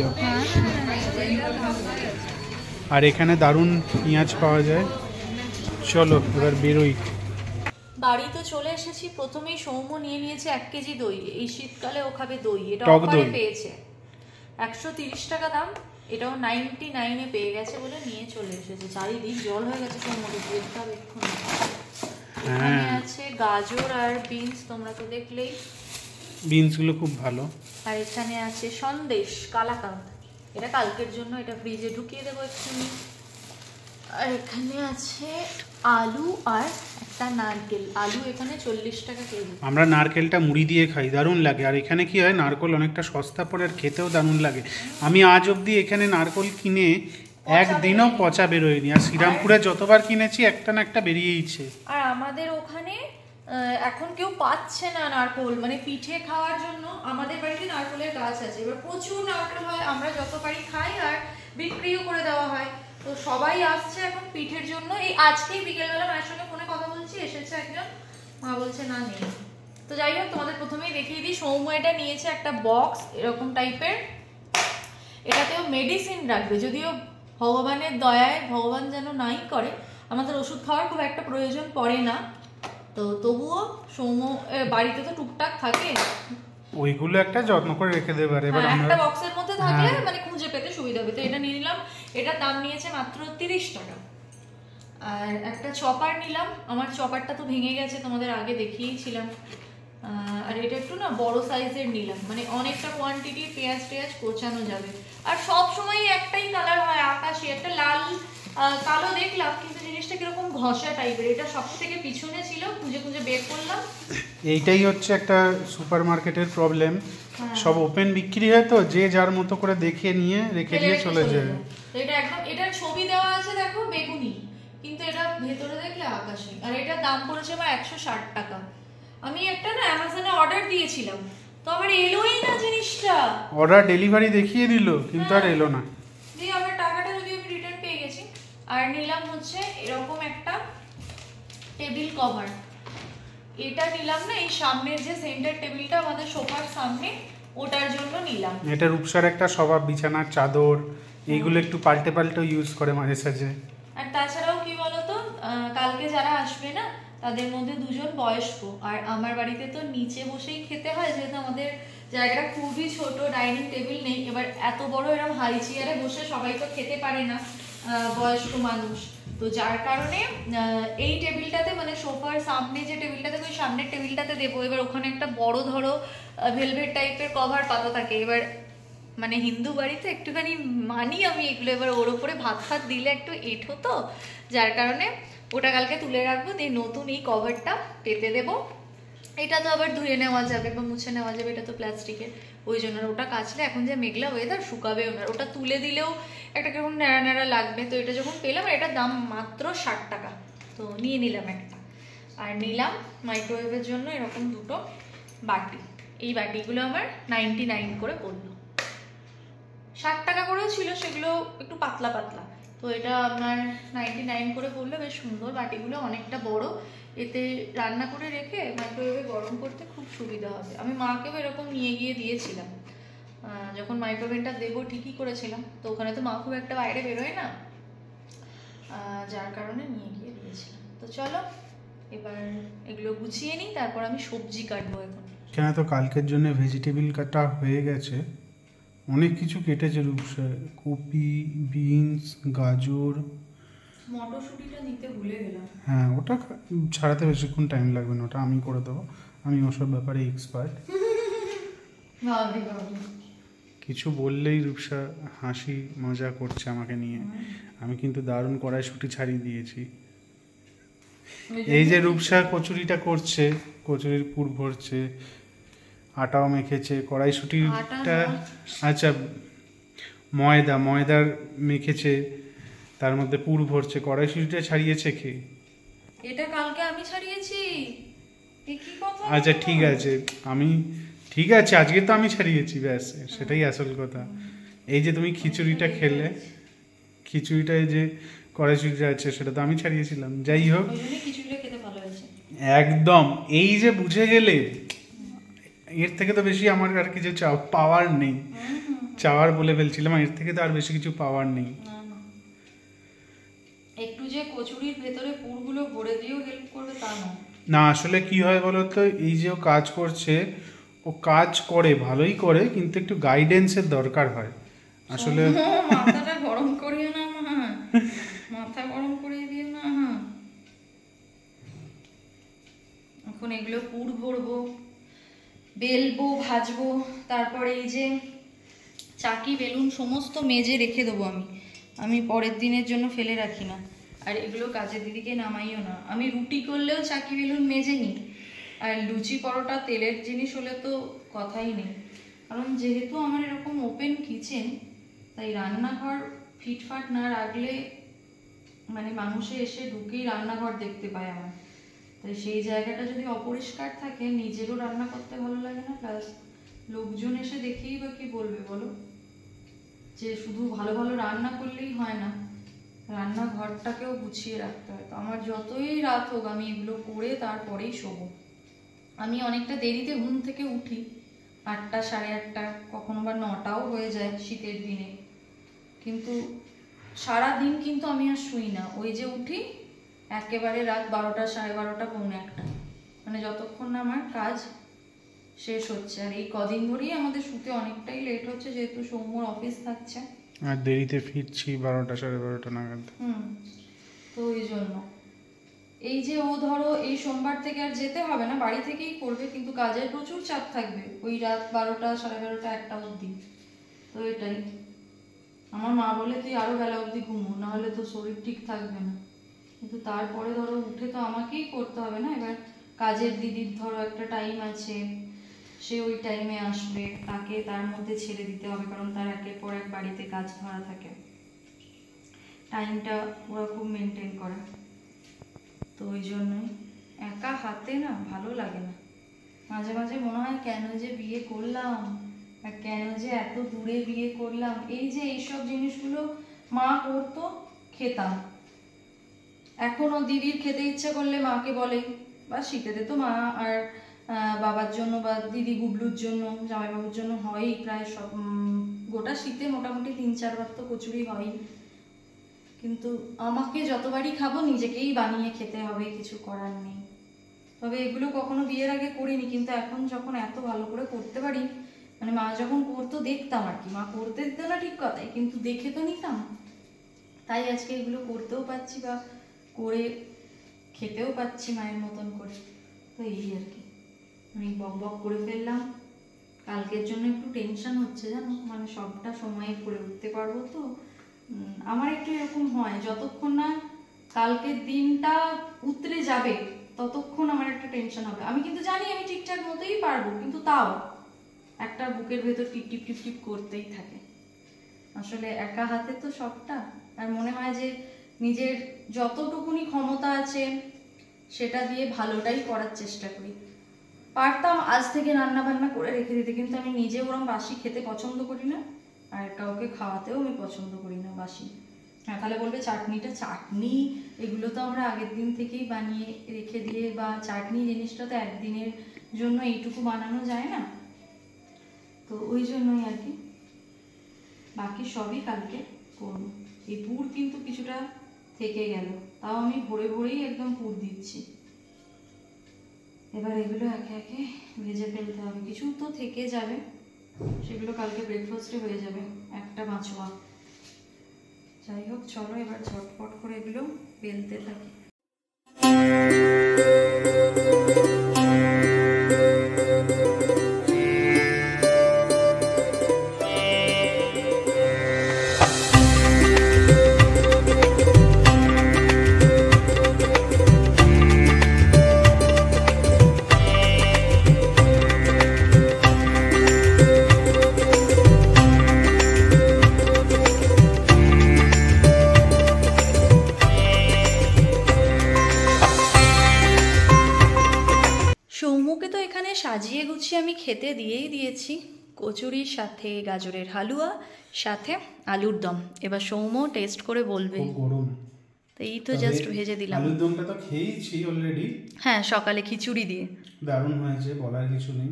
আর এখানে দারুণ পেঁয়াজ পাওয়া যায়। চলো এবার বেরোই। বাড়ি তো চলে এসেছি। প্রথমেই সৌম্য নিয়ে নিয়েছে 1 কেজি দই। এই শীতকালে ও খাবে দই, এটা টক অফারে দই পেয়েছে। 130 টাকা দাম, এটাও 99-এ পেয়ে গেছে বলে নিয়ে চলে এসেছে। চারিদিক জল হয়ে গেছে সৌম্যকে, দেখতে হবে এক্ষুনি। এখানে আছে গাজর আর বিনস, তোমরা তো দেখলেই। বিনসগুলো খুব ভালো। আর এখানে আছে সন্দেশ কালাকাঁদ, এটা কালকের জন্য, এটা ফ্রিজে ঢুকিয়ে দেবো এক্ষুনি। আর এখানে আছে আলু আর একটা নারকেল। আলু এখানে 40 টাকা কেজি। আমরা নারকেলটা মুড়ি দিয়ে খাই, দারুণ লাগে। আর এখানে কি হয়, নারকেল অনেকটা সস্তা পড়ে আর খেতেও দারুণ লাগে। আমি আজ অবধি এখানে নারকেল কিনে একদিনও পচা বেরোয়নি। আর শ্রীরামপুরে যতবার কিনেছি একটা না একটা বেরিয়েইছে। আর আমাদের ওখানে এখন কেউ পাচ্ছে না নারকেল, মানে পিঠে খাওয়ার জন্য। আমাদের বাড়িতে নারকেলের গাছ আছে, এবার প্রচুর নারকেল হয়, আমরা যত পারি খাই আর বিক্রিও করে দেওয়া হয়। তো সবাই আসছে এখন পিঠের জন্য। এই আজকেই বিকেলবেলা মায়ের সঙ্গে ফোনে কথা বলছি, এসেছে একজন, মা বলছে না নেই। তো যাই হোক, তোমাদের প্রথমেই দেখিয়ে দিই। সৌম্য এটা নিয়েছে একটা বক্স এরকম টাইপের, এটাতেও মেডিসিন রাখবে। যদিও ভগবানের দয়ায়, ভগবান যেন নাই করে, আমাদের ওষুধ খাওয়ার খুব একটা প্রয়োজন পড়ে না। তো তবুও সৌম্য বাড়িতে তো টুকটাক থাকে, ওইগুলো একটা যত্ন করে রেখে দেবে। আর এবার একটা বক্সের মধ্যে থাকলে মানে খুঁজে পেতে সুবিধা হবে। তো এটা নিয়ে নিলাম, এটার দাম নিয়েছে মাত্র 30 টাকা। আর একটা চপার নিলাম, আমার চপারটা তো ভেঙে গেছে, তোমাদের আগে দেখিয়েছিলাম। আর এটা একটু না বড় সাইজের নিলাম, মানে অনেকটা কোয়ান্টিটি পেঁয়াজ টেয়াজ কোচানো যাবে। আর সব সময় একটাই কালার হয় আকাশি, একটা লাল কালো দেখলাম, কিন্তু জিনিসটা কিরকম ঘষা টাইপের। এটা সব থেকে পিছনে ছিল, খুঁজে খুঁজে বের করলাম। এইটাই হচ্ছে একটা সুপার মার্কেটের প্রবলেম, সব ওপেন বিক্রি হয় তো যে যার মতো করে দেখে নিয়ে রেখে দিয়ে চলে যায়। তো এটা একদম, এটার ছবি দেওয়া আছে দেখো বেগুনি, কিন্তু এটা ভেতরে দেখলে আকাশি। আর এটার দাম পড়েছে আমার 160 টাকা। আমি একটা না অ্যামাজনে অর্ডার দিয়েছিলাম, তো আমার এলোই না জিনিসটা। অর্ডার ডেলিভারি দেখিয়ে দিল, কিন্তু আর এলো না। দিয়ে আমার টাকাটা যদি আমি রিটার্ন পেয়ে গেছি। আর নিলাম হচ্ছে এরকম একটা টেবিল কভার। এটা নিলাম না, এই সামনের যে সেন্টার টেবিলটা আমাদের সোফার সামনে, ওটার জন্য নিলাম। এটা রূপসার একটা স্বভাব, বিছানার চাদর এইগুলো একটু পাল্টে পাল্টে ইউজ করে মাঝে সাঝে। আর তাছাড়াও কি বলতো, কালকে যারা আসবে না তাদের মধ্যে 2জন বয়স্ক, আর আমার বাড়িতে তো নিচে বসেই খেতে হয়, যেহেতু আমাদের জায়গাটা খুবই ছোট, ডাইনিং টেবিল নেই। এবার এত বড় এরকম হাই চেয়ারে বসে সবাই তো খেতে পারে না, বয়স্ক মানুষ। তো যার কারণে এই টেবিলটাতে, মানে সোফার সামনে যে টেবিলটাতে, ওই সামনের টেবিলটাতে দেবো। এবার ওখানে একটা বড় ধরো ভেলভেট টাইপের কভার পাতা থাকে। এবার মানে হিন্দু বাড়িতে একটুখানি মানি আমি এগুলো। এবার ওর ওপরে ভাত ফাত দিলে একটু এঁঠো, তো যার কারণে ওটা কালকে তুলে রাখবো, দিয়ে নতুন এই কভারটা পেতে দেবো। এটা তো আবার ধুয়ে নেওয়া যাবে বা মুছে নেওয়া যাবে, এটা তো প্লাস্টিকের, ওই জন্য ওটা কাচলে এখন যে মেঘলা ওয়েদার শুকাবেও না। ওটা তুলে দিলেও একটা কেমন ন্যাড়া ন্যাড়া লাগবে। তো এটা যখন পেলাম, এটার দাম মাত্র 60 টাকা, তো নিয়ে নিলাম একটা। আর নিলাম মাইক্রোওয়েভের জন্য এরকম 2টো বাটি। এই বাটিগুলো আমার 99 করে পড়লো। 60 টাকা করেও ছিল, সেগুলো একটু পাতলা পাতলা। তো এটা আপনার 99 করে পড়লো। বেশ সুন্দর বাটিগুলো, অনেকটা বড়। এতে রান্না করে রেখে মাইক্রোওয়েভে গরম করতে খুব সুবিধা হবে। আমি মাকেও এরকম নিয়ে গিয়ে দিয়েছিলাম, যখন মাইক্রোওয়েভটা দেবো ঠিকই করেছিলাম। তো ওখানে তো মা খুব একটা বাইরে বেরোয় না, যার কারণে নিয়ে গিয়ে দিয়েছিলাম। তো চলো এবার এগুলো গুছিয়ে নিই, তারপর আমি সবজি কাটবো এখন। কেন তো কালকের জন্য ভেজিটেবল কাটা হয়ে গেছে, অনেক কিছু কেটেছে রূপসা, কপি, বিনস, গাজর। মটরশুঁটিটা নিতে ভুলে গেলাম। হ্যাঁ, ওটা ছাড়াতে বেশিক্ষণ টাইম লাগবে না, ওটা আমি করে দেবো, আমি ওসব ব্যাপারে এক্সপার্ট। কিছু বললেই রূপসা হাসি মজা করছে আমাকে নিয়ে। আমি কিন্তু দারুণ কড়াইশুঁটি ছাড়িয়ে দিয়েছি। এই যে রূপসা কচুরিটা করছে, কচুরির পুর ভরছে, আটাও মেখেছে, কড়াইশুঁটিটা আচ্ছা ময়দার মেখেছে, তার মধ্যে পুর ভরছে, কড়াইশুঁটিটা ছাড়িয়েছে কে? এটা কালকে আমি ছাড়িয়েছি। এ কি কথা? আচ্ছা ঠিক আছে, ঠিক আছে আজকে তো আমি ছাড়িয়েছি, ব্যাস সেটাই আসল কথা। এই যে তুমি খিচুড়িটা খেলে, খিচুড়িটা এই যে কড়াইশুঁটিটা আছে সেটা তো আমি ছাড়িয়েছিলাম। যাই হোক, খিচুড়িটা খেতে ভালো হয়েছে একদম। এই যে বুঝে গেলে, এর থেকে তো বেশি আমার আর কিছু পাওয়ার নেই। চাওয়ার বলে ফেলছিলাম, এর থেকে তো আর বেশি কিছু পাওয়ার নেই। একটু যে কচুরির ভেতরে পুরগুলো ভরে দিয়েও হেল্প করবে তা না। না আসলে কি হয় বলতো, এই যে ও কাজ করছে, ও কাজ করে ভালোই করে, কিন্তু একটু গাইডেন্সের দরকার হয় আসলে। মাথাটা গরম করিও না মা, মাথা গরম করিয়ে দিও না। এখন এগুলো পুর ভরবো, বেলবো, ভাজবো, তারপরে এই যে চাকি বেলুন সমস্ত মেজে রেখে দেবো আমি পরের দিনের জন্য ফেলে রাখি না। আর এগুলো কাজের দিদিকে নামাইও না। আমি রুটি করলেও চাকি বেলুন মেজে নিই, আর লুচি পরোটা তেলের জিনিস হলে তো কথাই নেই। কারণ যেহেতু আমার এরকম ওপেন কিচেন, তাই রান্নাঘর ফিটফাট না রাখলে মানে মানুষে এসে ঢুকেই রান্নাঘর দেখতে পায় আমার। তাই সেই জায়গাটা যদি অপরিষ্কার থাকে, নিজেরও রান্না করতে ভালো লাগে না, প্লাস লোকজন এসে দেখেই বা কি বলবে বলো। যে শুধু ভালো ভালো রান্না করলেই হয় না, রান্নাঘরটাকেও গুছিয়ে রাখতে হয়। তো আমার যতই রাত হোক আমি এগুলো করে তারপরেই শোবো। আমি অনেকটা দেরিতে ঘুম থেকে উঠি, 8টা, 8:30, কখনো বা 9টাও হয়ে যায় শীতের দিনে। কিন্তু সারা দিন কিন্তু আমি আর শুই না, ওই যে উঠি একেবারে রাত 12টা, 12:30, 1:45, মানে যতক্ষণ না আমার কাজ শেষ হচ্ছে। আর এই কদিন ধরেই আমাদের শুতে অনেকটাই লেট হচ্ছে, যেহেতু সৌম্যর অফিস থাকছে আর দেরিতে ফিরছি 12টা, 12:30 নাগাদ। তো ওই জন্য এই যে ও ধরো এই সোমবার থেকে আর যেতে হবে না, বাড়ি থেকেই করবে, কিন্তু কাজের প্রচুর চাপ থাকবে ওই রাত 12টা, 12:30, 1টা অবধি। তো এটাই আমার মা বলে তুই আরো বেলা অবধি ঘুমো, নাহলে তো শরীর ঠিক থাকবে না। কিন্তু তারপরে ধরো উঠে তো আমাকেই করতে হবে না। এবার কাজের দিদির ধরো একটা টাইম আছে, সে ওই টাইমে আসবে, তাকে তার মধ্যে ছেড়ে দিতে হবে, কারণ তার একের পর এক বাড়িতে কাজ ধরা থাকে, টাইমটা ওরা খুব মেনটেন করে। তো ওই জন্যই একা হাতে না ভালো লাগে না। মাঝে মাঝে মনে হয় কেন যে বিয়ে করলাম, আর কেন যে এত দূরে বিয়ে করলাম। এই যে এইসব জিনিসগুলো মা করতো, খেতাম। এখনো দিদির খেতে ইচ্ছে করলে মাকে বলে, বা শীতেতে তো মা আর বাবার জন্য বা দিদি গুবলুর জন্য, জামাইবাবুর জন্য হয়ই প্রায় সব, গোটা শীতে মোটামুটি 3-4 বার তো কচুরি হয়ই। কিন্তু আমাকে যতবারই খাবো নিজেকেই বানিয়ে খেতে হবে, কিছু করার নেই। তবে এগুলো কখনো বিয়ের আগে করিনি, কিন্তু এখন যখন এত ভালো করে করতে পারি, মানে মা যখন করতো দেখতাম আর কি, মা করতে দিত না ঠিক কথাই, কিন্তু দেখে তো নিতাম। তাই আজকে এগুলো করতেও পাচ্ছি বা করে খেতেও পাচ্ছি মায়ের মতন করে। তো এই আর কি, আমি বক বক করে ফেললাম। কালকের জন্য একটু টেনশন হচ্ছে জানো, মানে সবটা সময়ে করে উঠতে পারবো তো। আমার একটু এরকম হয়, যতক্ষণ না কালকের দিনটা উতরে যাবে ততক্ষণ আমার একটা টেনশন হবে। আমি কিন্তু জানি আমি ঠিকঠাক মতোই পারবো, কিন্তু তাও একটা বুকের ভেতর টিপ টিপ টিপ টিপ করতেই থাকে। আসলে একা হাতে তো সবটা, আর মনে হয় যে নিজের যতটুকুনি ক্ষমতা আছে সেটা দিয়ে ভালোটাই করার চেষ্টা করি। পারতাম আজ থেকে রান্না বান্না করে রেখে দিতে, কিন্তু আমি নিজে ওরম বাসি খেতে পছন্দ করি না, আর কাউকে খাওয়াতেও আমি পছন্দ করি না বাসি। হ্যাঁ, তাহলে বলবে চাটনি এগুলো তো আমরা আগের দিন থেকেই বানিয়ে রেখে দিয়ে, বা চাটনি জিনিসটা তো একদিনের জন্য এইটুকু বানানো যায় না, তো ওই জন্যই আর কি। বাকি সবই কালকে করবো। এই পুর কিন্তু কিছুটা থেকে গেল, তাও আমি ভরে ভরেই একদম পুর দিচ্ছি। এবার এগুলো একে একে ভেজে ফেলতে হবে, কিছু তো থেকে যাবে, সেগুলো কালকে ব্রেকফাস্টে হয়ে যাবে একটা মাছোয়া। যাই হোক চলো এবার ঝটপট করে এগুলো বেলতে থাকি। সৌম্যকে তো এখানে সাজিয়ে গুছিয়ে আমি খেতে দিয়েই দিয়েছি, কচুরির সাথে গাজরের হালুয়া, সাথে আলুর দম। এবার সৌম্য টেস্ট করে বলবে। খুব গরম, তো এই তো জাস্ট ভেজে দিলাম। আলুর দমটা তো খেয়েছি অলরেডি, হ্যাঁ সকালে খিচুড়ি দিয়ে, দারুণ হয়েছে, বলার কিছু নেই।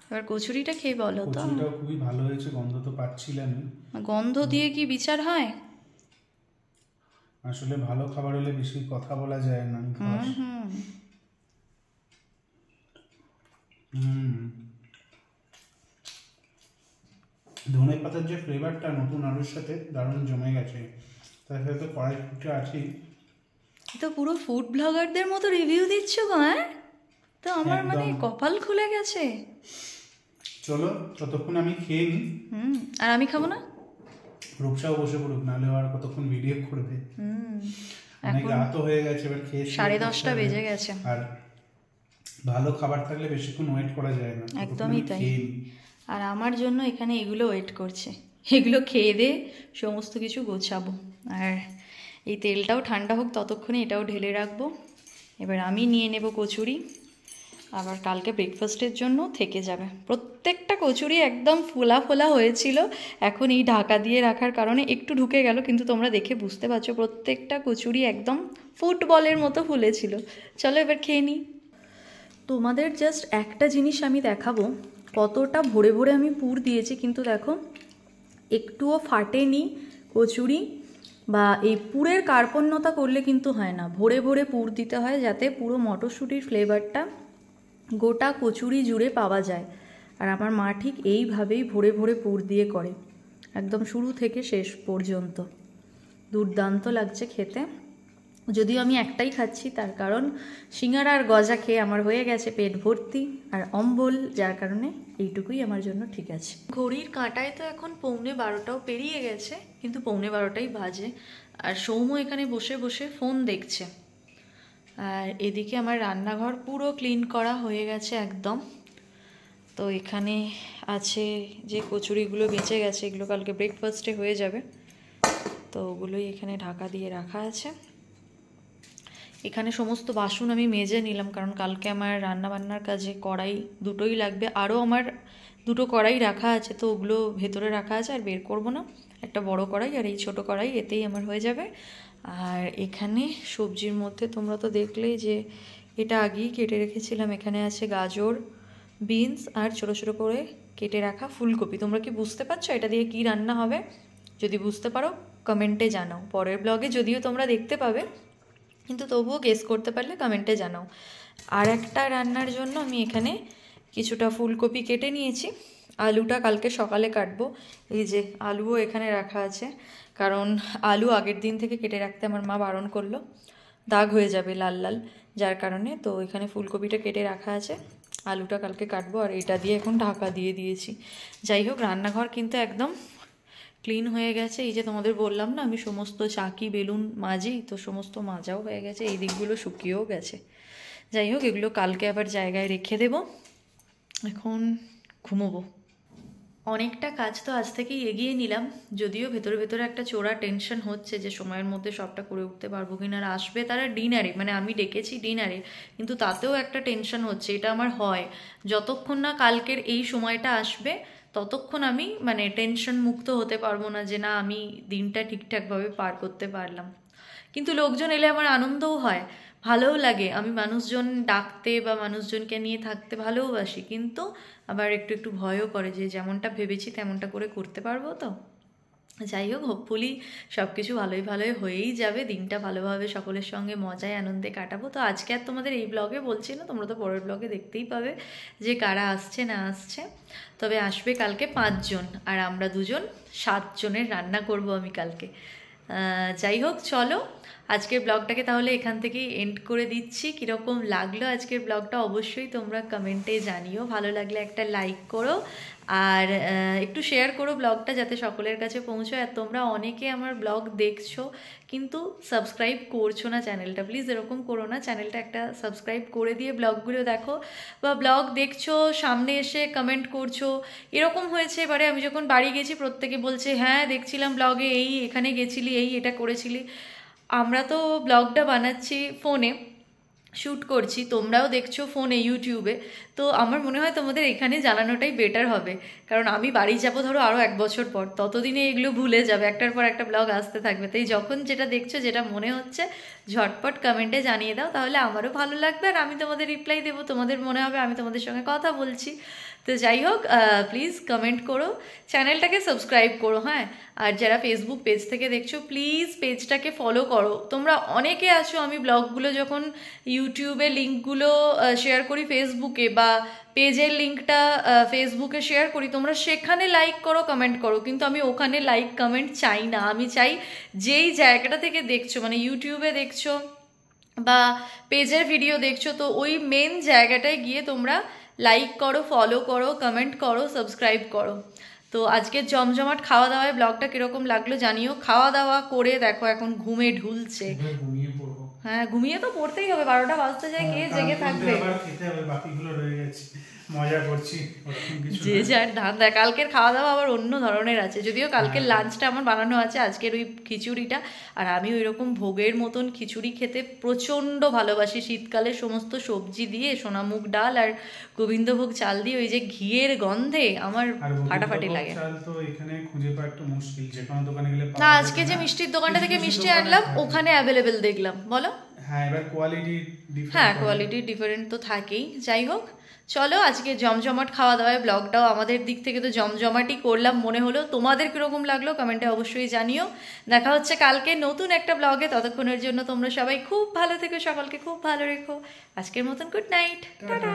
এবার কচুরিটা খেয়ে বলো তো। কচুরিটাও খুবই ভালো হয়েছে, গন্ধ তো পাচ্ছিলাম। গন্ধ দিয়ে কি বিচার হয়? আসলে ভালো খাবার হলে বেশি কথা বলা যায় না। ধনে পাতার যে ফ্লেভারটা নতুন আলুর সাথে দারুণ জমে গেছে, তার সাথে তো কড়াইশুঁটি আছেই। তো পুরো ফুড ব্লগারদের মতো রিভিউ দিচ্ছ গো, হ্যাঁ? তো আমার মানে কপাল খুলে গেছে। চলো ততক্ষণ আমি খেয়ে নিই। আর আমি খাবো না? রূপসাও বসে পড়ুক, নাহলে আর কতক্ষণ ভিডিও করবে। অনেক রাত হয়ে গেছে, এবার খেয়ে 10:30 বেজে গেছে। আর ভালো খাবার থাকলে বেশিক্ষণ ওয়েট করা যায় না, একদমই তাই। আর আমার জন্য এখানে এগুলো ওয়েট করছে, এগুলো খেয়ে দিয়ে সমস্ত কিছু গোছাবো। আর এই তেলটাও ঠান্ডা হোক ততক্ষণে এটাও ঢেলে রাখবো। এবার আমি নিয়ে নেব কচুরি, আবার কালকে ব্রেকফাস্টের জন্য থেকে যাবে। প্রত্যেকটা কচুরি একদম ফোলা ফোলা হয়েছিল, এখন এই ঢাকা দিয়ে রাখার কারণে একটু ঢুকে গেল, কিন্তু তোমরা দেখে বুঝতে পারছো প্রত্যেকটা কচুরি একদম ফুটবলের মতো ফুলেছিল। চলো এবার খেয়ে নিই। তোমাদের জাস্ট একটা জিনিস আমি দেখাবো, কতটা ভরে ভরে আমি পুর দিয়েছি, কিন্তু দেখো একটুও ফাটেনি কচুরি। বা এই পুরের কার্পণ্যতা করলে কিন্তু হয় না, ভরে ভরে পুর দিতে হয় যাতে পুরো মটরশুঁটির ফ্লেভারটা গোটা কচুরি জুড়ে পাওয়া যায়। আর আমার মা ঠিক এইভাবেই ভরে ভরে পুর দিয়ে করে, একদম শুরু থেকে শেষ পর্যন্ত। দুর্দান্ত লাগছে খেতে। যদিও আমি একটাই খাচ্ছি, তার কারণ সিঙ্গারা আর গজা খেয়ে আমার হয়ে গেছে পেট ভর্তি আর অম্বল, যার কারণে এইটুকুই আমার জন্য ঠিক আছে। ঘড়ির কাঁটায় তো এখন 11:15 পেরিয়ে গেছে, কিন্তু 11:15 বাজে। আর সৌম্য এখানে বসে বসে ফোন দেখছে। আর এদিকে আমার রান্নাঘর পুরো ক্লিন করা হয়ে গেছে একদম। তো এখানে আছে যে কচুরিগুলো বেঁচে গেছে, এগুলো কালকে ব্রেকফাস্টে হয়ে যাবে, তো ওগুলোই এখানে ঢাকা দিয়ে রাখা আছে। এখানে সমস্ত বাসন আমি মেজে নিলাম, কারণ কালকে আমার রান্না বান্নার কাজে কড়াই দুটোই লাগবে। আরও আমার 2টো কড়াই রাখা আছে, তো ওগুলো ভেতরে রাখা আছে, আর বের করব না। একটা বড় কড়াই আর এই ছোট কড়াই, এতেই আমার হয়ে যাবে। আর এখানে সবজির মধ্যে তোমরা তো দেখলেই যে এটা আগেই কেটে রেখেছিলাম। এখানে আছে গাজর, বিনস আর ছোটো ছোটো করে কেটে রাখা ফুলকপি। তোমরা কি বুঝতে পারছো এটা দিয়ে কি রান্না হবে? যদি বুঝতে পারো কমেন্টে জানাও। পরের ব্লগে যদিও তোমরা দেখতে পাবে, কিন্তু তবুও গেস করতে পারলে কমেন্টে জানাও। আর একটা রান্নার জন্য আমি এখানে কিছুটা ফুলকপি কেটে নিয়েছি। আলুটা কালকে সকালে কাটবো। এই যে আলুও এখানে রাখা আছে, কারণ আলু আগের দিন থেকে কেটে রাখতে আমার মা বারণ করলো, দাগ হয়ে যাবে লাল লাল, যার কারণে। তো এখানে ফুলকপিটা কেটে রাখা আছে, আলুটা কালকে কাটবো। আর এটা দিয়ে এখন ঢাকা দিয়ে দিয়েছি। যাই হোক, রান্নাঘর কিন্তু একদম ক্লিন হয়ে গেছে। এই যে তোমাদের বললাম না আমি সমস্ত চাকি বেলুন মাজি, তো সমস্ত মাজাও হয়ে গেছে, এই দিকগুলো শুকিয়েও গেছে। যাই হোক, এগুলো কালকে আবার জায়গায় রেখে দেব। এখন ঘুমোবো। অনেকটা কাজ তো আজ থেকেই এগিয়ে নিলাম, যদিও ভেতরে ভেতরে একটা চোরা টেনশন হচ্ছে যে সময়ের মধ্যে সবটা করে উঠতে পারবো কিনা। আর আসবে তারা ডিনারে, মানে আমি ডেকেছি ডিনারে, কিন্তু তাতেও একটা টেনশন হচ্ছে। এটা আমার হয় যতক্ষণ না কালকের এই সময়টা আসবে, ততক্ষণ আমি মানে টেনশন মুক্ত হতে পারবো না যে না আমি দিনটা ঠিকঠাকভাবে পার করতে পারলাম। কিন্তু লোকজন এলে আমার আনন্দও হয়, ভালোও লাগে। আমি মানুষজন ডাকতে বা মানুষজনকে নিয়ে থাকতে ভালোবাসি, কিন্তু আবার একটু একটু ভয়ও করে যে যেমনটা ভেবেছি তেমনটা করে করতে পারবো তো। যাই হোক, হোপফুলি সব কিছু ভালোই হয়েই যাবে, দিনটা ভালোভাবে সকলের সঙ্গে মজায় আনন্দে কাটাবো। তো আজকে আর তোমাদের এই ব্লগে বলছি না, তোমরা তো পরের ব্লগে দেখতেই পাবে যে কারা আসছে না আসছে। তবে আসবে কালকে 5 জন, আর আমরা 2 জন, 7 জনের রান্না করব আমি কালকে। যাই হোক, চলো আজকের ব্লগটাকে তাহলে এখান থেকেই এন্ড করে দিচ্ছি। কীরকম লাগলো আজকের ব্লগটা অবশ্যই তোমরা কমেন্টে জানিও, ভালো লাগলে একটা লাইক করো আর একটু শেয়ার করো ব্লগটা যাতে সকলের কাছে পৌঁছয়। আর তোমরা অনেকে আমার ব্লগ দেখছো কিন্তু সাবস্ক্রাইব করছো না চ্যানেলটা, প্লিজ এরকম করো না, চ্যানেলটা একটা সাবস্ক্রাইব করে দিয়ে ব্লগগুলো দেখো, বা ব্লগ দেখছো সামনে এসে কমেন্ট করছো। এরকম হয়েছে এবারে আমি যখন বাড়ি গেছি, প্রত্যেকে বলছে হ্যাঁ দেখছিলাম ব্লগে, এই এখানে গেছিলি, এই এটা করেছিলি। আমরা তো ব্লগটা বানাচ্ছি ফোনে, শ্যুট করছি, তোমরাও দেখছো ফোনে ইউটিউবে, তো আমার মনে হয় তোমাদের এখানে জানানোটাই বেটার হবে। কারণ আমি বাড়ি যাবো ধরো আরও 1 বছর পর, ততদিনে এগুলো ভুলে যাবে, একটার পর একটা ব্লগ আসতে থাকবে। তাই যখন যেটা দেখছো, যেটা মনে হচ্ছে ঝটপট কমেন্টে জানিয়ে দাও, তাহলে আমারও ভালো লাগবে আর আমি তোমাদের রিপ্লাই দেবো, তোমাদের মনে হবে আমি তোমাদের সঙ্গে কথা বলছি। তো যাই হোক, প্লিজ কমেন্ট করো, চ্যানেলটাকে সাবস্ক্রাইব করো, হ্যাঁ। আর যারা ফেসবুক পেজ থেকে দেখছো, প্লিজ পেজটাকে ফলো করো। তোমরা অনেকে আছো, আমি ব্লগগুলো যখন ইউটিউবে লিঙ্কগুলো শেয়ার করি ফেসবুকে, বা পেজের লিঙ্কটা ফেসবুকে শেয়ার করি, তোমরা সেখানে লাইক করো, কমেন্ট করো, কিন্তু আমি ওখানে লাইক কমেন্ট চাই না। আমি চাই যেই জায়গাটা থেকে দেখছো, মানে ইউটিউবে দেখছো বা পেজের ভিডিও দেখছো, তো ওই মেন জায়গাটায় গিয়ে তোমরা লাইক করো, ফলো করো, কমেন্ট করো, সাবস্ক্রাইব করো। তো আজকের জমজমাট খাওয়া দাওয়ায় ব্লগটা কীরকম লাগলো জানিও। খাওয়া দাওয়া করে দেখো এখন ঘুমে ঢুলছে। হ্যাঁ, ঘুমিয়ে তো পড়তেই হবে, 12টা বাজতে যায়, কে জেগে থাকবে। মজা করছি, যে যার ধান্দা। কালকের খাওয়া দাওয়া আবার অন্য ধরনের আছে, যদিও কালকের লাঞ্চটা আমার বানানো আছে, আজকের ওই খিচুড়িটা। আর আমি ওই রকম ভোগের মতন খিচুড়ি খেতে প্রচণ্ড ভালোবাসি, শীতকালে সমস্ত সবজি দিয়ে, সোনামুগ ডাল আর গোবিন্দভোগ চাল দিয়ে ওই যে ঘিয়ের গন্ধে আমার ফাটাফাটি লাগে। তো এখানে খুঁজে পাওয়া একটু মুশকিল, যে কোনো দোকানে গেলে না, আজকে যে মিষ্টির দোকানটা থেকে মিষ্টি আনলাম ওখানে অ্যাভেলেবেল দেখলাম। বলো। হ্যাঁ, এবার কোয়ালিটি ডিফারেন্ট, হ্যাঁ কোয়ালিটি ডিফারেন্ট তো থাকেই। যাই হোক, চলো আজকে জমজমাট খাওয়া দাওয়ায় ব্লগটাও আমাদের দিক থেকে তো জমজমাটই করলাম মনে হলো। তোমাদের কীরকম লাগলো কমেন্টে অবশ্যই জানিও। দেখা হচ্ছে কালকে নতুন একটা ব্লগে, ততক্ষণের জন্য তোমরা সবাই খুব ভালো থেকো, সকলকে খুব ভালো রেখো। আজকের মতন গুড নাইট, টাটা।